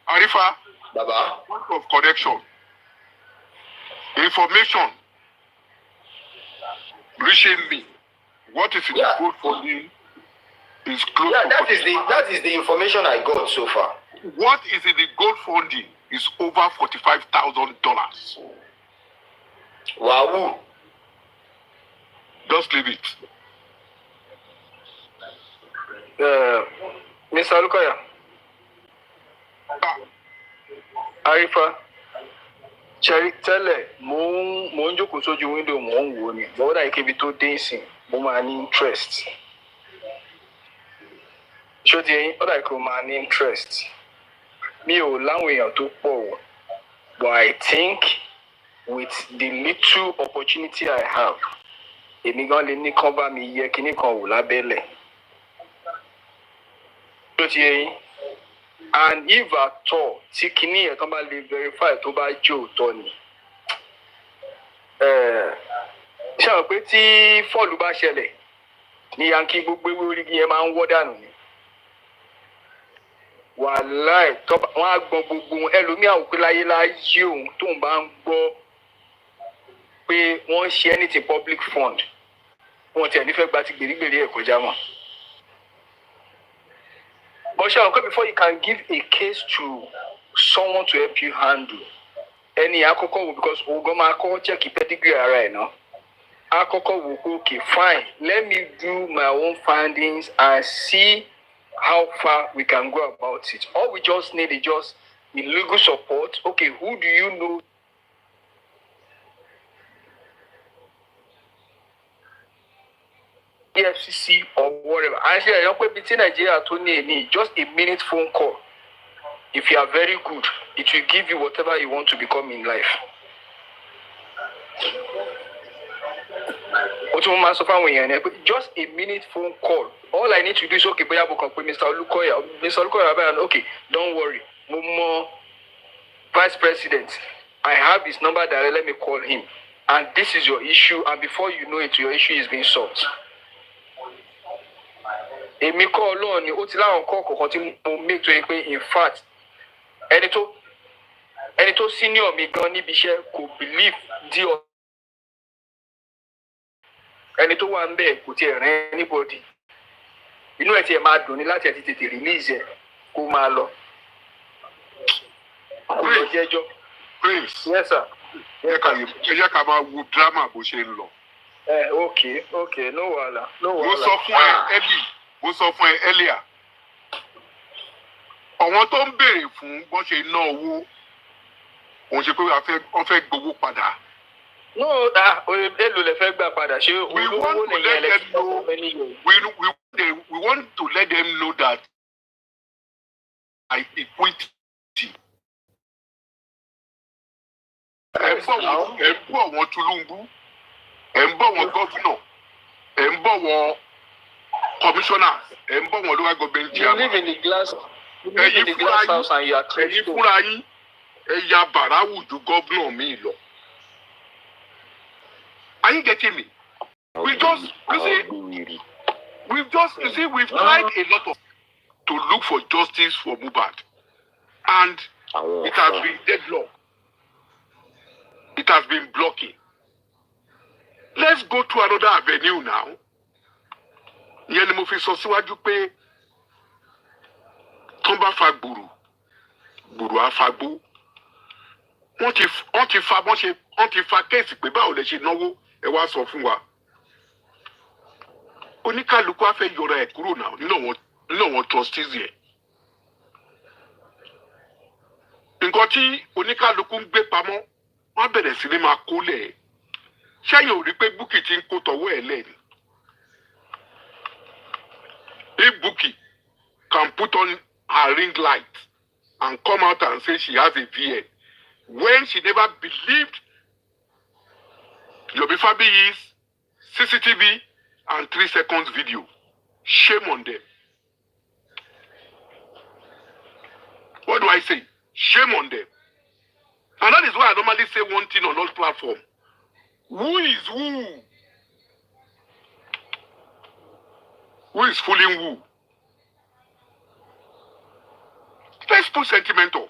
Arifa, Baba, point of connection. Information reaching me. What is in the GoFundMe is close to that is the information I got so far. What is in the GoFundMe is over $45,000. Wow. Just leave it. Mr. Alukoya. Arifa. Cherry tẹ́lẹ̀ mo ń jókòó sójú window mo ń wò ni. Bọ́dà ìkébi tó dé ìsìn mo máa ní interest. Ṣó ti yẹn bọ́dà ìkébi mo máa ní interest. Mi ò láwọn èèyàn tó pọ̀ o. But I think with the little opportunity I have, èmi gan lè ní kán bá mi yẹ kíní kan wò lábẹ́lẹ̀. Ṣó ti yẹn? And if at all, tí kíní yẹn tán bá lè verify tó bá jẹ́ òótọ́ ni. Ṣé àwọn pé tí fọ́ọ̀lù bá ṣẹlẹ̀ ní Yankee gbogbo ewé orí yẹn máa ń wọ́ dànù ni? wàláì wọ́n á gbọ́n gbogbo wọn ẹlòmíà ò pé láyé òun tó ń bá ń gbọ́ pé wọ́n ń ṣe anything public fund wọn tiẹ̀ nífẹ̀ẹ́ gba ti gbèrígbèrí ẹ̀ kọjá mọ́. But Sharon, before you can give a case to someone to help you handle any akoko, because Ogoma call check pedigree right now. Akoko will go, okay, fine. Let me do my own findings and see how far we can go about it. All we just need is just the legal support. Okay, who do you know? Efcc or whatever. Actually, I don't between Nigeria to need just a minute phone call. If you are very good, it will give you whatever you want to become in life. Just a minute phone call. All I need to do is okay, Mr. Olukoya. Mr. Olukoya, okay, don't worry. Mumo, Vice President, I have his number there. Let me call him. And this is your issue. And before you know it, your issue is being solved. Èmi kọ́ Ọlọ́run ni ó ti láwọn kọ́ kọ̀ọ̀kan tí mo make tó yẹ pé in fact ẹni tó senior mi gan níbi iṣẹ́ kò believe di ọ ẹni tó wà ń bẹ̀ kò tiẹ̀ rẹ́ anybody inú ẹ̀ tiẹ̀ máa dùn ní láti ẹ̀ ti tètè release ẹ̀ kó máa lọ. Prince. Yes sir. Ẹ jẹ́ ká máa wo drama bó ṣe ń lọ. Okay, no wahala. Mo sọ fún ẹ earlier. Àwọn tó ń béèrè fún bọ́n ṣe ná owó òun ṣe pé wọ́n fẹ́ gbowó padà. No, èlò lè fẹ́ gbà padà ṣé olówó nìyẹn we want to let them know that equity. Ẹ ń bọ̀ wọ́n Tinubu, ẹ ń bọ̀ wọ́n gọ́fúnà, ẹ ń bọ̀ wọ́n commissioners, ẹ ń bọ̀ wọ́n local government chairman. You live in the glass house and you are close to. Ẹ̀yin fúnra yín ẹ ya bàráwù ju gọ́fúnà mi lọ. Are you getting me? We've tried a lot to look for justice for Mohbad, and it has been deadlocked. It has been blocking. Let's go to another avenue now. Ìyẹn ni mo fi sọ síwájú pé tó bá fa gbùrù á fa gbó. Wọ́n ti fa kéèsì pé báwo lè ṣe náwó ẹ wá sọ fún wa. Oníkálukú á fẹ́ yọra ẹ̀ kúrò náà nínú àwọn trustees yẹn. Nǹkan tí oníkálukú ń gbé pamọ́ wọ́n bẹ̀rẹ̀ sí ní máa kó lẹ̀. Ṣẹ́yìn ò rí pé Bukky ti ń kó tọwọ́ ẹ̀ lẹ́nu. If Bukky can put on her ring light and come out and say she has a VN, when she never believed Yomi Fabiyi's CCTV and 3 seconds video, shame on them. What do I say? Shame on them. And that is why I normally say one thing on all platforms. Who is who? Who is fooling who? Let's put sentiment up.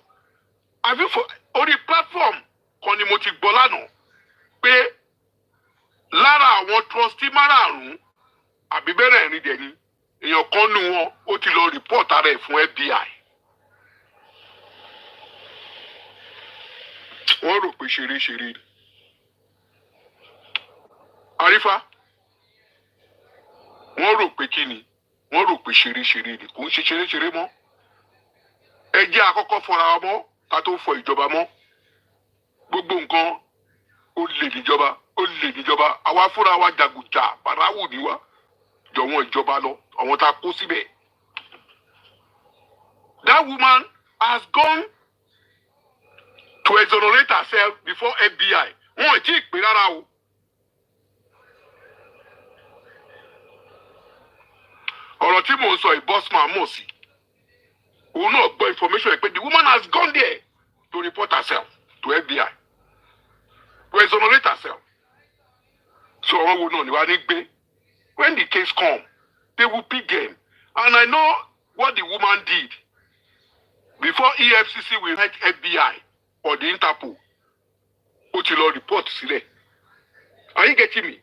Have you on the platform kan ni mo ti gbọ́ lánàá pé lára àwọn trustee márààrún àbí bẹ́rẹ̀ ẹ̀rin dẹ̀ ni èèyàn kan nù wọn ó ti lọ report ara ẹ̀ fún FBI. Wọ́n rò pé ṣeré ni. Arifa, wọ́n rò pé kí ni? Wọ́n rò pé ṣeré ni. Kò ń ṣe ṣeré mọ́. Ẹ jẹ́ àkọ́kọ́ fọra wa mọ́ ká tó fọ ìjọba mọ́. Gbogbo nǹkan ó lè níjọba. Àwa fúnra wa jàgùjà bàráwù ni wá. Jọ̀wọ́n ìjọba lọ. Àwọn tá a kó síbẹ̀. That woman has gone to exonerate herself before FBI. Wọ́n ò tí ì pè rárá o. Ọ̀rọ̀ tí mò ń sọ Bossman mọ̀ sí. Òun náà gbọ́ information pé the woman has gone there to report herself to FBI. To exonerate herself. So àwọn wo náà ni wàá ní gbé. When the case come, they will pick them. And I know what the woman did. Before EFCC will write FBI or the Interpol, what you report sílẹ̀. Are you getting me?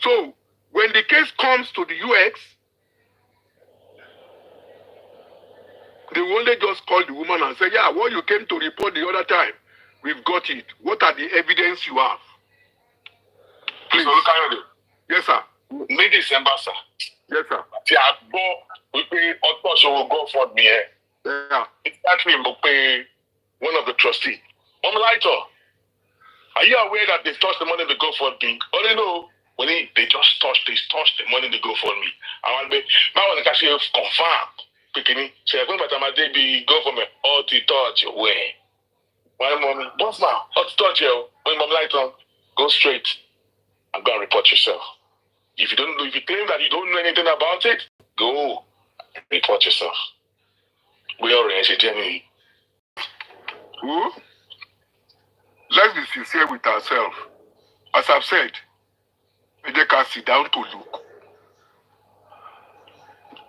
So, when the case comes to the UX, they will only just call the woman and say, yeah, what you came to report the other time, we've got it. What are the evidence you have? Please. So, Kayode. Yes, sir. Mid-December, sir. Yes, sir. Tí a gbọ́ wípé ọ̀tọ̀ ṣòwò GoFundMe ẹ̀. Yeah. It's actually one of the trustees. Lighter. Are you aware that they touched the money in the GoFundMe? Only know when they just touched the money in the GoFundMe. I want to actually confirm. Picking say, going back to my day, be GoFundMe, all to touch your way. One moment, Bossman, all to touch you. When mom light on, go straight and go and report yourself. If you claim that you don't know anything about it, go and report yourself. We are in Jenny. Who? Let's be sincere with ourselves. As I've said, we can sit down to look.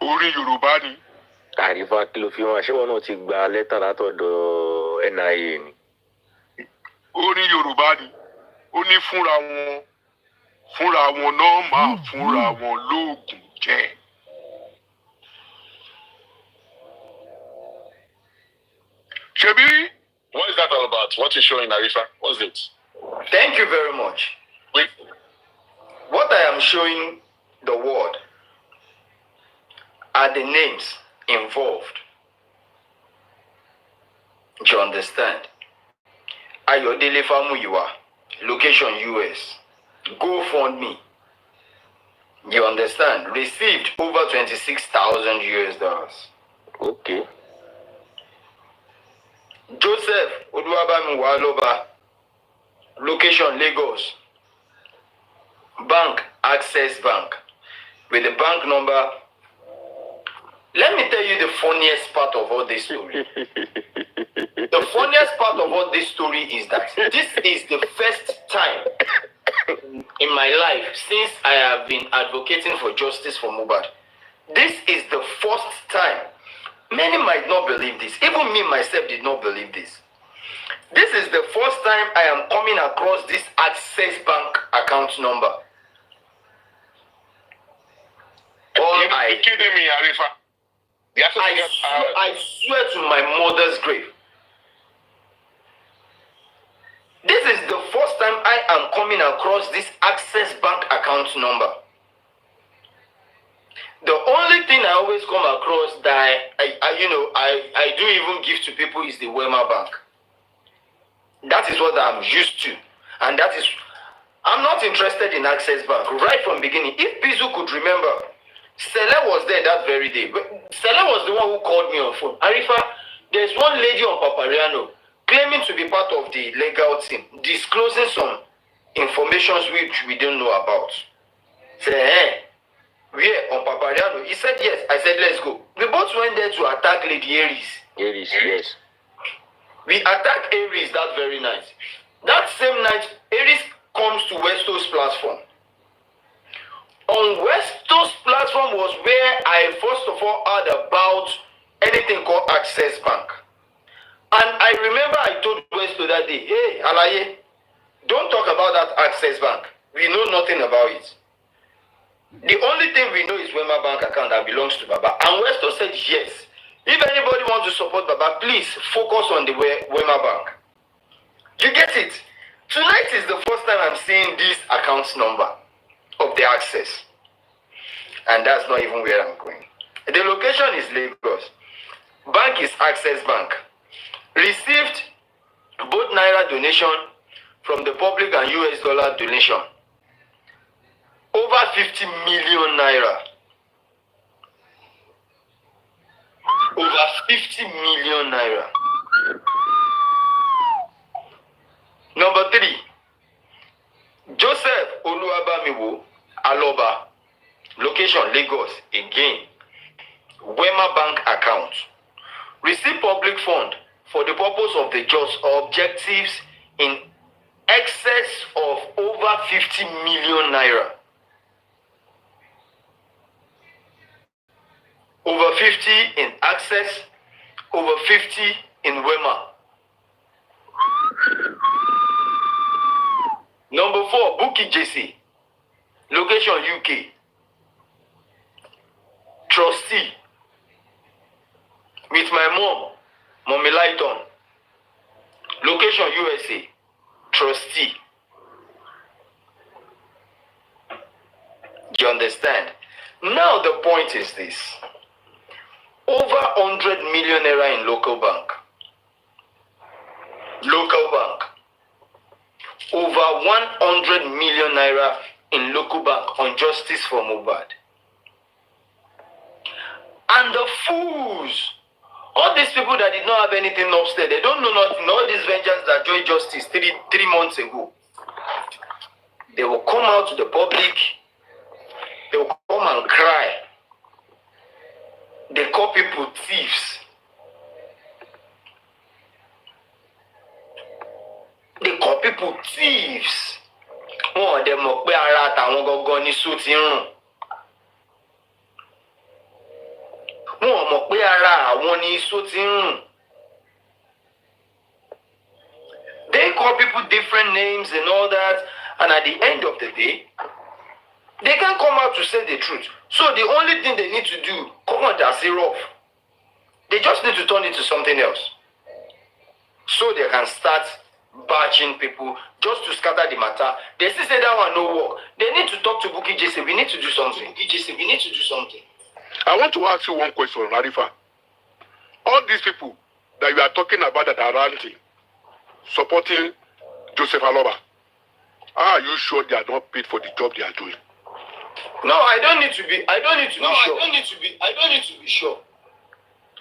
Orí Yorùbá ni. Arifa kí ló fi wọn ṣé wọn náà ti gba lẹ́tà látọ̀dọ̀ NIA ni. Orí Yorùbá ni. Ó ní fúnra wọn náà máa fúnra wọn lóògùn jẹ. Ṣebí? What is that all about? What you showing, Arifa? What's it? Thank you very much. Wait. What I am showing the world are the names involved. Do you understand? Ayodele Famuyiwa, location US. GoFundMe. You understand? Received over $26,000. Okay. Joseph Oduwabami Waloba, location Lagos. Bank Access Bank with the bank number. Let me tell you the funniest part of all this story. The funniest part of all this story is that this is the first time in my life since I have been advocating for justice for Mohbad. This is the first time. Many might not believe this. Even me myself did not believe this. This is the first time I am coming across this Access Bank account number. You're kidding me, Arifa. I swear to my mother's grave. This is the first time I am coming across this Access Bank account number. The only thing I always come across that I do even give to people is the Wema Bank. That is what I'm used to. And that is, I'm not interested in Access Bank. Right from beginning, if Bizu could remember, Sele was there that very day. Sele was the one who called me on phone. Arifa, there's one lady on Paparino claiming to be part of the legal team, disclosing some information which we don't know about. Say, where on Paparino? He said yes. I said let's go. We both went there to attack Lady Aries. Aries, yes. We attacked Aries that very night. That same night, Aries comes to Westo's platform. On Westo's platform was where I first of all heard about anything called Access Bank. And I remember I told Westo that day, hey, Alaye, don't talk about that Access Bank. We know nothing about it. The only thing we know is Wema Bank account that belongs to Baba. And Westo said yes. If anybody wants to support Baba, please focus on the Wema Bank. You get it? Tonight is the first time I'm seeing this account number of the Access. And that's not even where I'm going. The location is Lagos. Bank is Access Bank. Received both Naira donation from the public and US dollar donation. Over 50 million Naira. Over 50 million Naira. Number 3. Joseph Oluwabamiwo Aloba. Location Lagos again. Wema Bank account. Receive public fund for the purpose of the just objectives in excess of over 50 million Naira. Over 50 in access, over 50 in Wema. Number 4, Bukky Jesse. Location UK. Trustee. With my mom, Mommy Lighton. Location USA. Trustee. Do you understand? Now the point is this. Over 100 million naira in local bank. Local bank. Over 100 million naira in local bank on justice for Mohbad. And the fools, all these people that did not have anything upstairs, they don't know nothing. All these vengeance that joined justice three months ago, they will come out to the public, they will come and cry. They call people thieves. They call people thieves. Oh, they mọ̀ pé ara àtàwọn gangan ní sùn ti ń rùn. Wọ́n mọ̀ pé ara àwọn ní sùn ti ń rùn. They call people different names and all that, and at the end of the day, they can't come out to say the truth. So the only thing they need to do, come on, that's it rough. They just need to turn it to something else. So they can start batching people just to scatter the matter. They still say that one no work. They need to talk to Bukky Jesse. We need to do something. We need to do something. I want to ask you one question, Arifa. All these people that you are talking about that are ranting, supporting Joseph Aloba, are you sure they are not paid for the job they are doing? No, I don't need to be sure.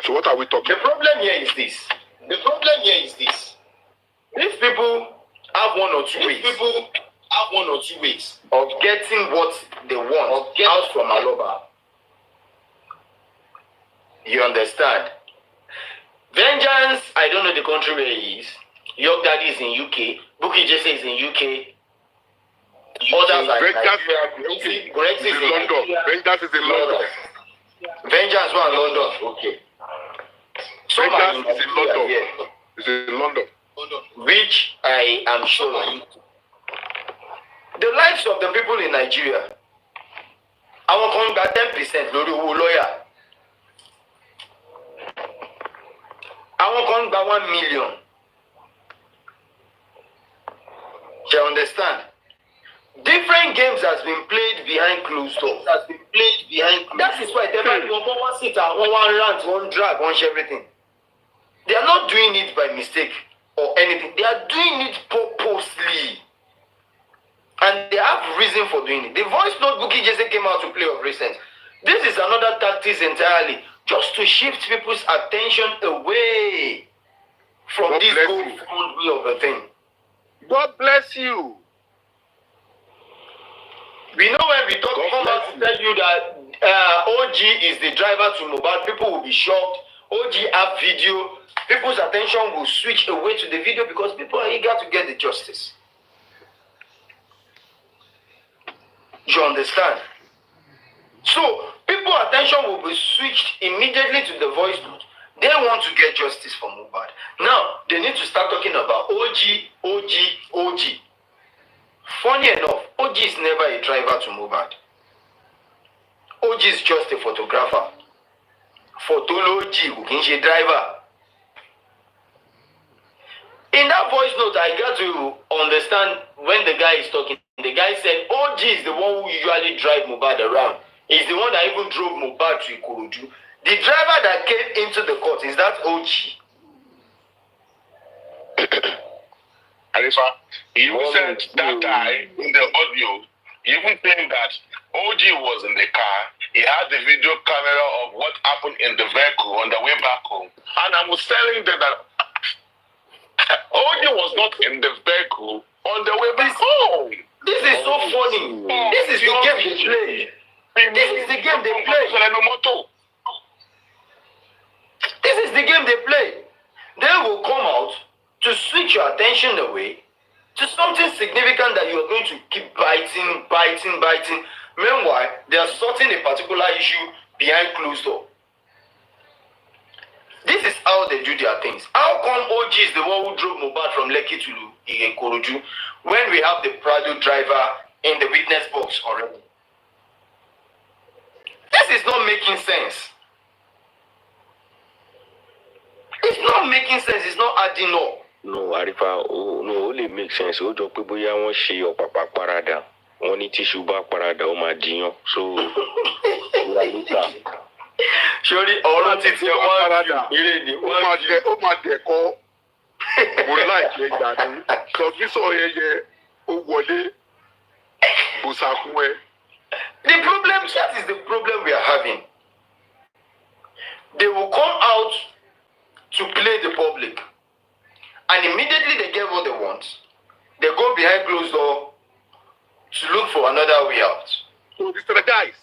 So what are we talking The problem here is this. These people have one or two ways of getting what they want out from Aloba. You understand? Vengeance, I don't know the country where he is. York Daddy is in UK. Bukky Jesse is in UK. Others are in Nigeria. Grex is in London. Vengeance is in London. Vengeance was in London. Okay. Vengeance is in London. It's in London. Which I am sure. The lives of the people in Nigeria, I want to gba 10% lórí owó lawyer. Àwọn kan gba 1 million. You understand? Different games has been played behind closed doors. That is why everyone wants sit down, one rant, one drag, one share everything. They are not doing it by mistake or anything. They are doing it purposely. And they have reason for doing it. The voice note Bukky Jesse came out to play of recent. This is another tactic entirely, just to shift people's attention away from this gold way of a thing. God bless you. We know when we talk, come out to tell you that OG is the driver to Mohbad, people will be shocked. OG have video, people's attention will switch away to the video because people are eager to get the justice. You understand? So, people's attention will be switched immediately to the voice note. They want to get justice for Mohbad. Now, they need to start talking about OG. Funny enough, OG is never a driver to Mohbad. OG is just a photographer. Photology, who can she driver? In that voice note, I got to understand when the guy is talking. The guy said, OG is the one who usually drive Mohbad around. He's the one that even drove Mohbad to Ikorodu. The driver that came into the court, is that OG? Arifa, he even said that guy in the audio, he even saying that OG was in the car, he had the video camera of what happened in the vehicle on the way back home. And I was telling them that OG was not in the vehicle on the way back home. This is so funny. This is the game they play. This is the game they play. This is the game they play. They will come out to switch your attention away to something significant that you are going to keep biting. Meanwhile, they are sorting a particular issue behind closed door. This is how they do their things. How come OG is the one who drove Mohbad from Lekki to Ikorodu when we have the Prado driver in the witness box already? This is not making sense. It's not making sense. It's not adding up. No, Arifa, no, only make sense. O jọ pé bóyá wọ́n ṣe ọ̀pàpà parada. Wọ́n ní tíṣù bá parada, ó máa jiyàn. So, Surely, ọ̀rọ̀ ti tiẹ̀ wọ́n parada. Ó máa dẹ̀kọ́. Mo láìpẹ́ ìgbàanú. Sọ̀gbísọ̀ yẹyẹ ó wọlé. Bùsàkún ẹ. The problem, that is the problem we are having. They will come out to play the public. And immediately they get what they want. They go behind closed door to look for another way out. So this guys.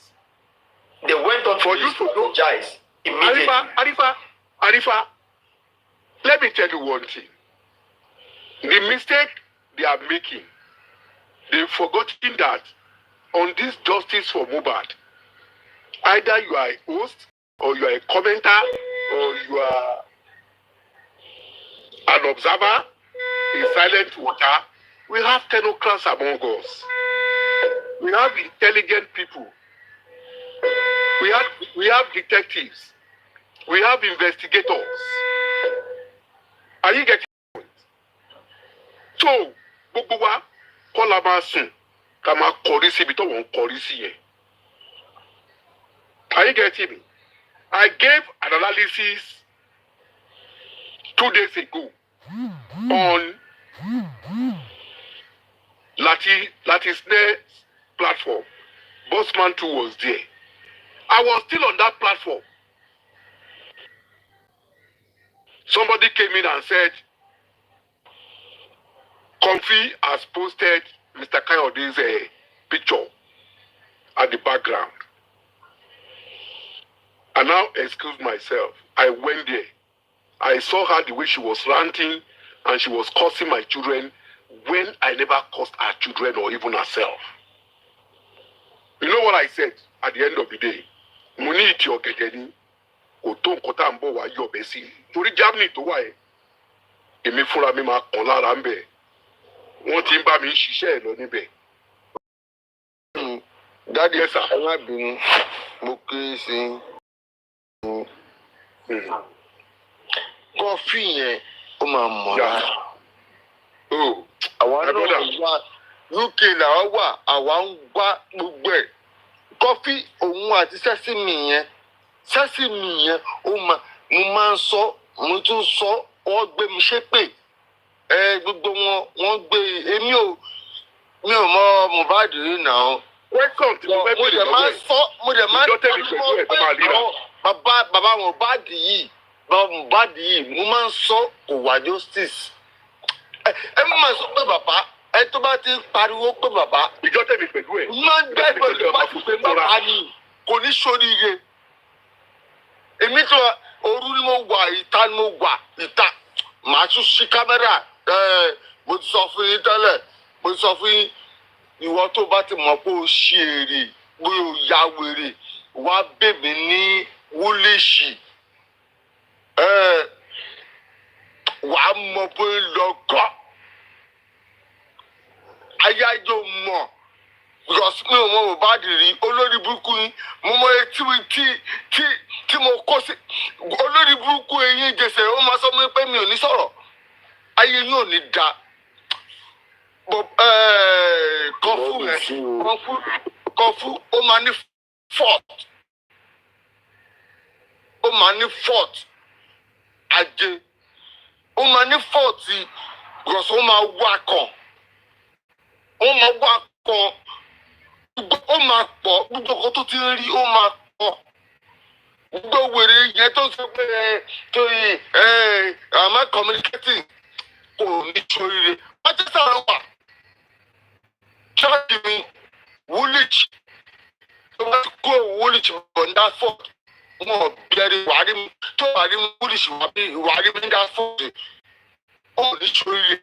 They went on for you to apologize immediately. Arifa, let me tell you one thing. The mistake they are making, they've forgotten that on this justice for Mohbad, either you are a host, or you are a commenter, or you are an observer, a silent water. We have technocrats among us. We have intelligent people. We have detectives. We have investigators. Are you getting it? So, gbogbo wa kọ́ la máa sùn ká máa kọrí síbi tó wọ́n kọrí sí yẹn. Are you getting me? I gave an analysis 2 days ago on Latisne's platform. Bossman 2 was there. I was still on that platform. Somebody came in and said, Comfy has posted Mr. Kayode's picture at the background. I now excuse myself. I went there. I saw her the way she was ranting and she was cursing my children when I never cursed her children or even herself. You know what I said at the end of the day? Mo ní ìtì ọ̀gẹ̀dẹ̀ ni kò tó nǹkan tá à ń bọ̀ wá yọ̀bẹ sí. Torí Germany tó wà yẹn, èmi fúnra mi máa kàn lára ń bẹ̀. Wọ́n ti ń bá mi ṣiṣẹ́ ẹ̀ lọ níbẹ̀. Daddy, ẹ má bínú, mo kéré sí kọfí yẹn ó máa mọ̀ lára. Àwa náà wà UK làwa wà, àwa ń gbá gbogbo ẹ̀. Kọfí òun àti sẹ́sìmì yẹn ó máa mo máa ń sọ mo tún sọ wọ́n gbé mi ṣépè. Gbogbo wọ́n gbé èmi ò mọ Mohbad rí náà. Welcome to the mo dẹ̀ máa ń sọ bàbá Mohbad yìí mo máa ń sọ kò wá justice. Ẹ máa sọ pé bàbá ẹ tó bá ti pariwo pé bàbá ìjọ tẹ̀mí pẹ̀lú ẹ̀. máa ń gbẹ́ pẹ̀lú bá ti pè bàbá ni kò ní ṣoríire. Èmi tó òru ni mo wà ìta ni mo wà ìta màá tún ṣí kámẹ́rà. Mo ti sọ fún yín tẹ́lẹ̀ mo ti sọ fún yín ìwọ tó bá ti mọ̀ pé o ṣe èrè pé o ya wèrè wá bèbè ní wúlíṣì. Wàá mọ̀ pé lọ́gọ́ ayájọ́ mọ̀ because mi ò mọ Mohbad rí olórí burúkú ni mo mọ etí tí mo kó sí olórí burúkú eyín jẹsẹ̀ ó máa sọ pé mi ò ní sọ̀rọ̀ ayé yóò ní da kọfú ó máa ní fort ajé ó máa ní fort because ó máa wá kan ó máa pọ̀ gbogbo ọkọ̀ tó ti rí ó máa pọ̀ gbogbo wèrè yẹn tó ń sọ pé àmọ́ communicating kò ní ṣoríire Manchester ló wà ṣáàjì mi Woolwich tó bá ti kó Woolwich bọ̀ ní Dartford wọn bẹ̀rẹ̀ wàrí mi tó wàrí mi Woolwich wàrí mi ní Dartford ó ní ṣoríire.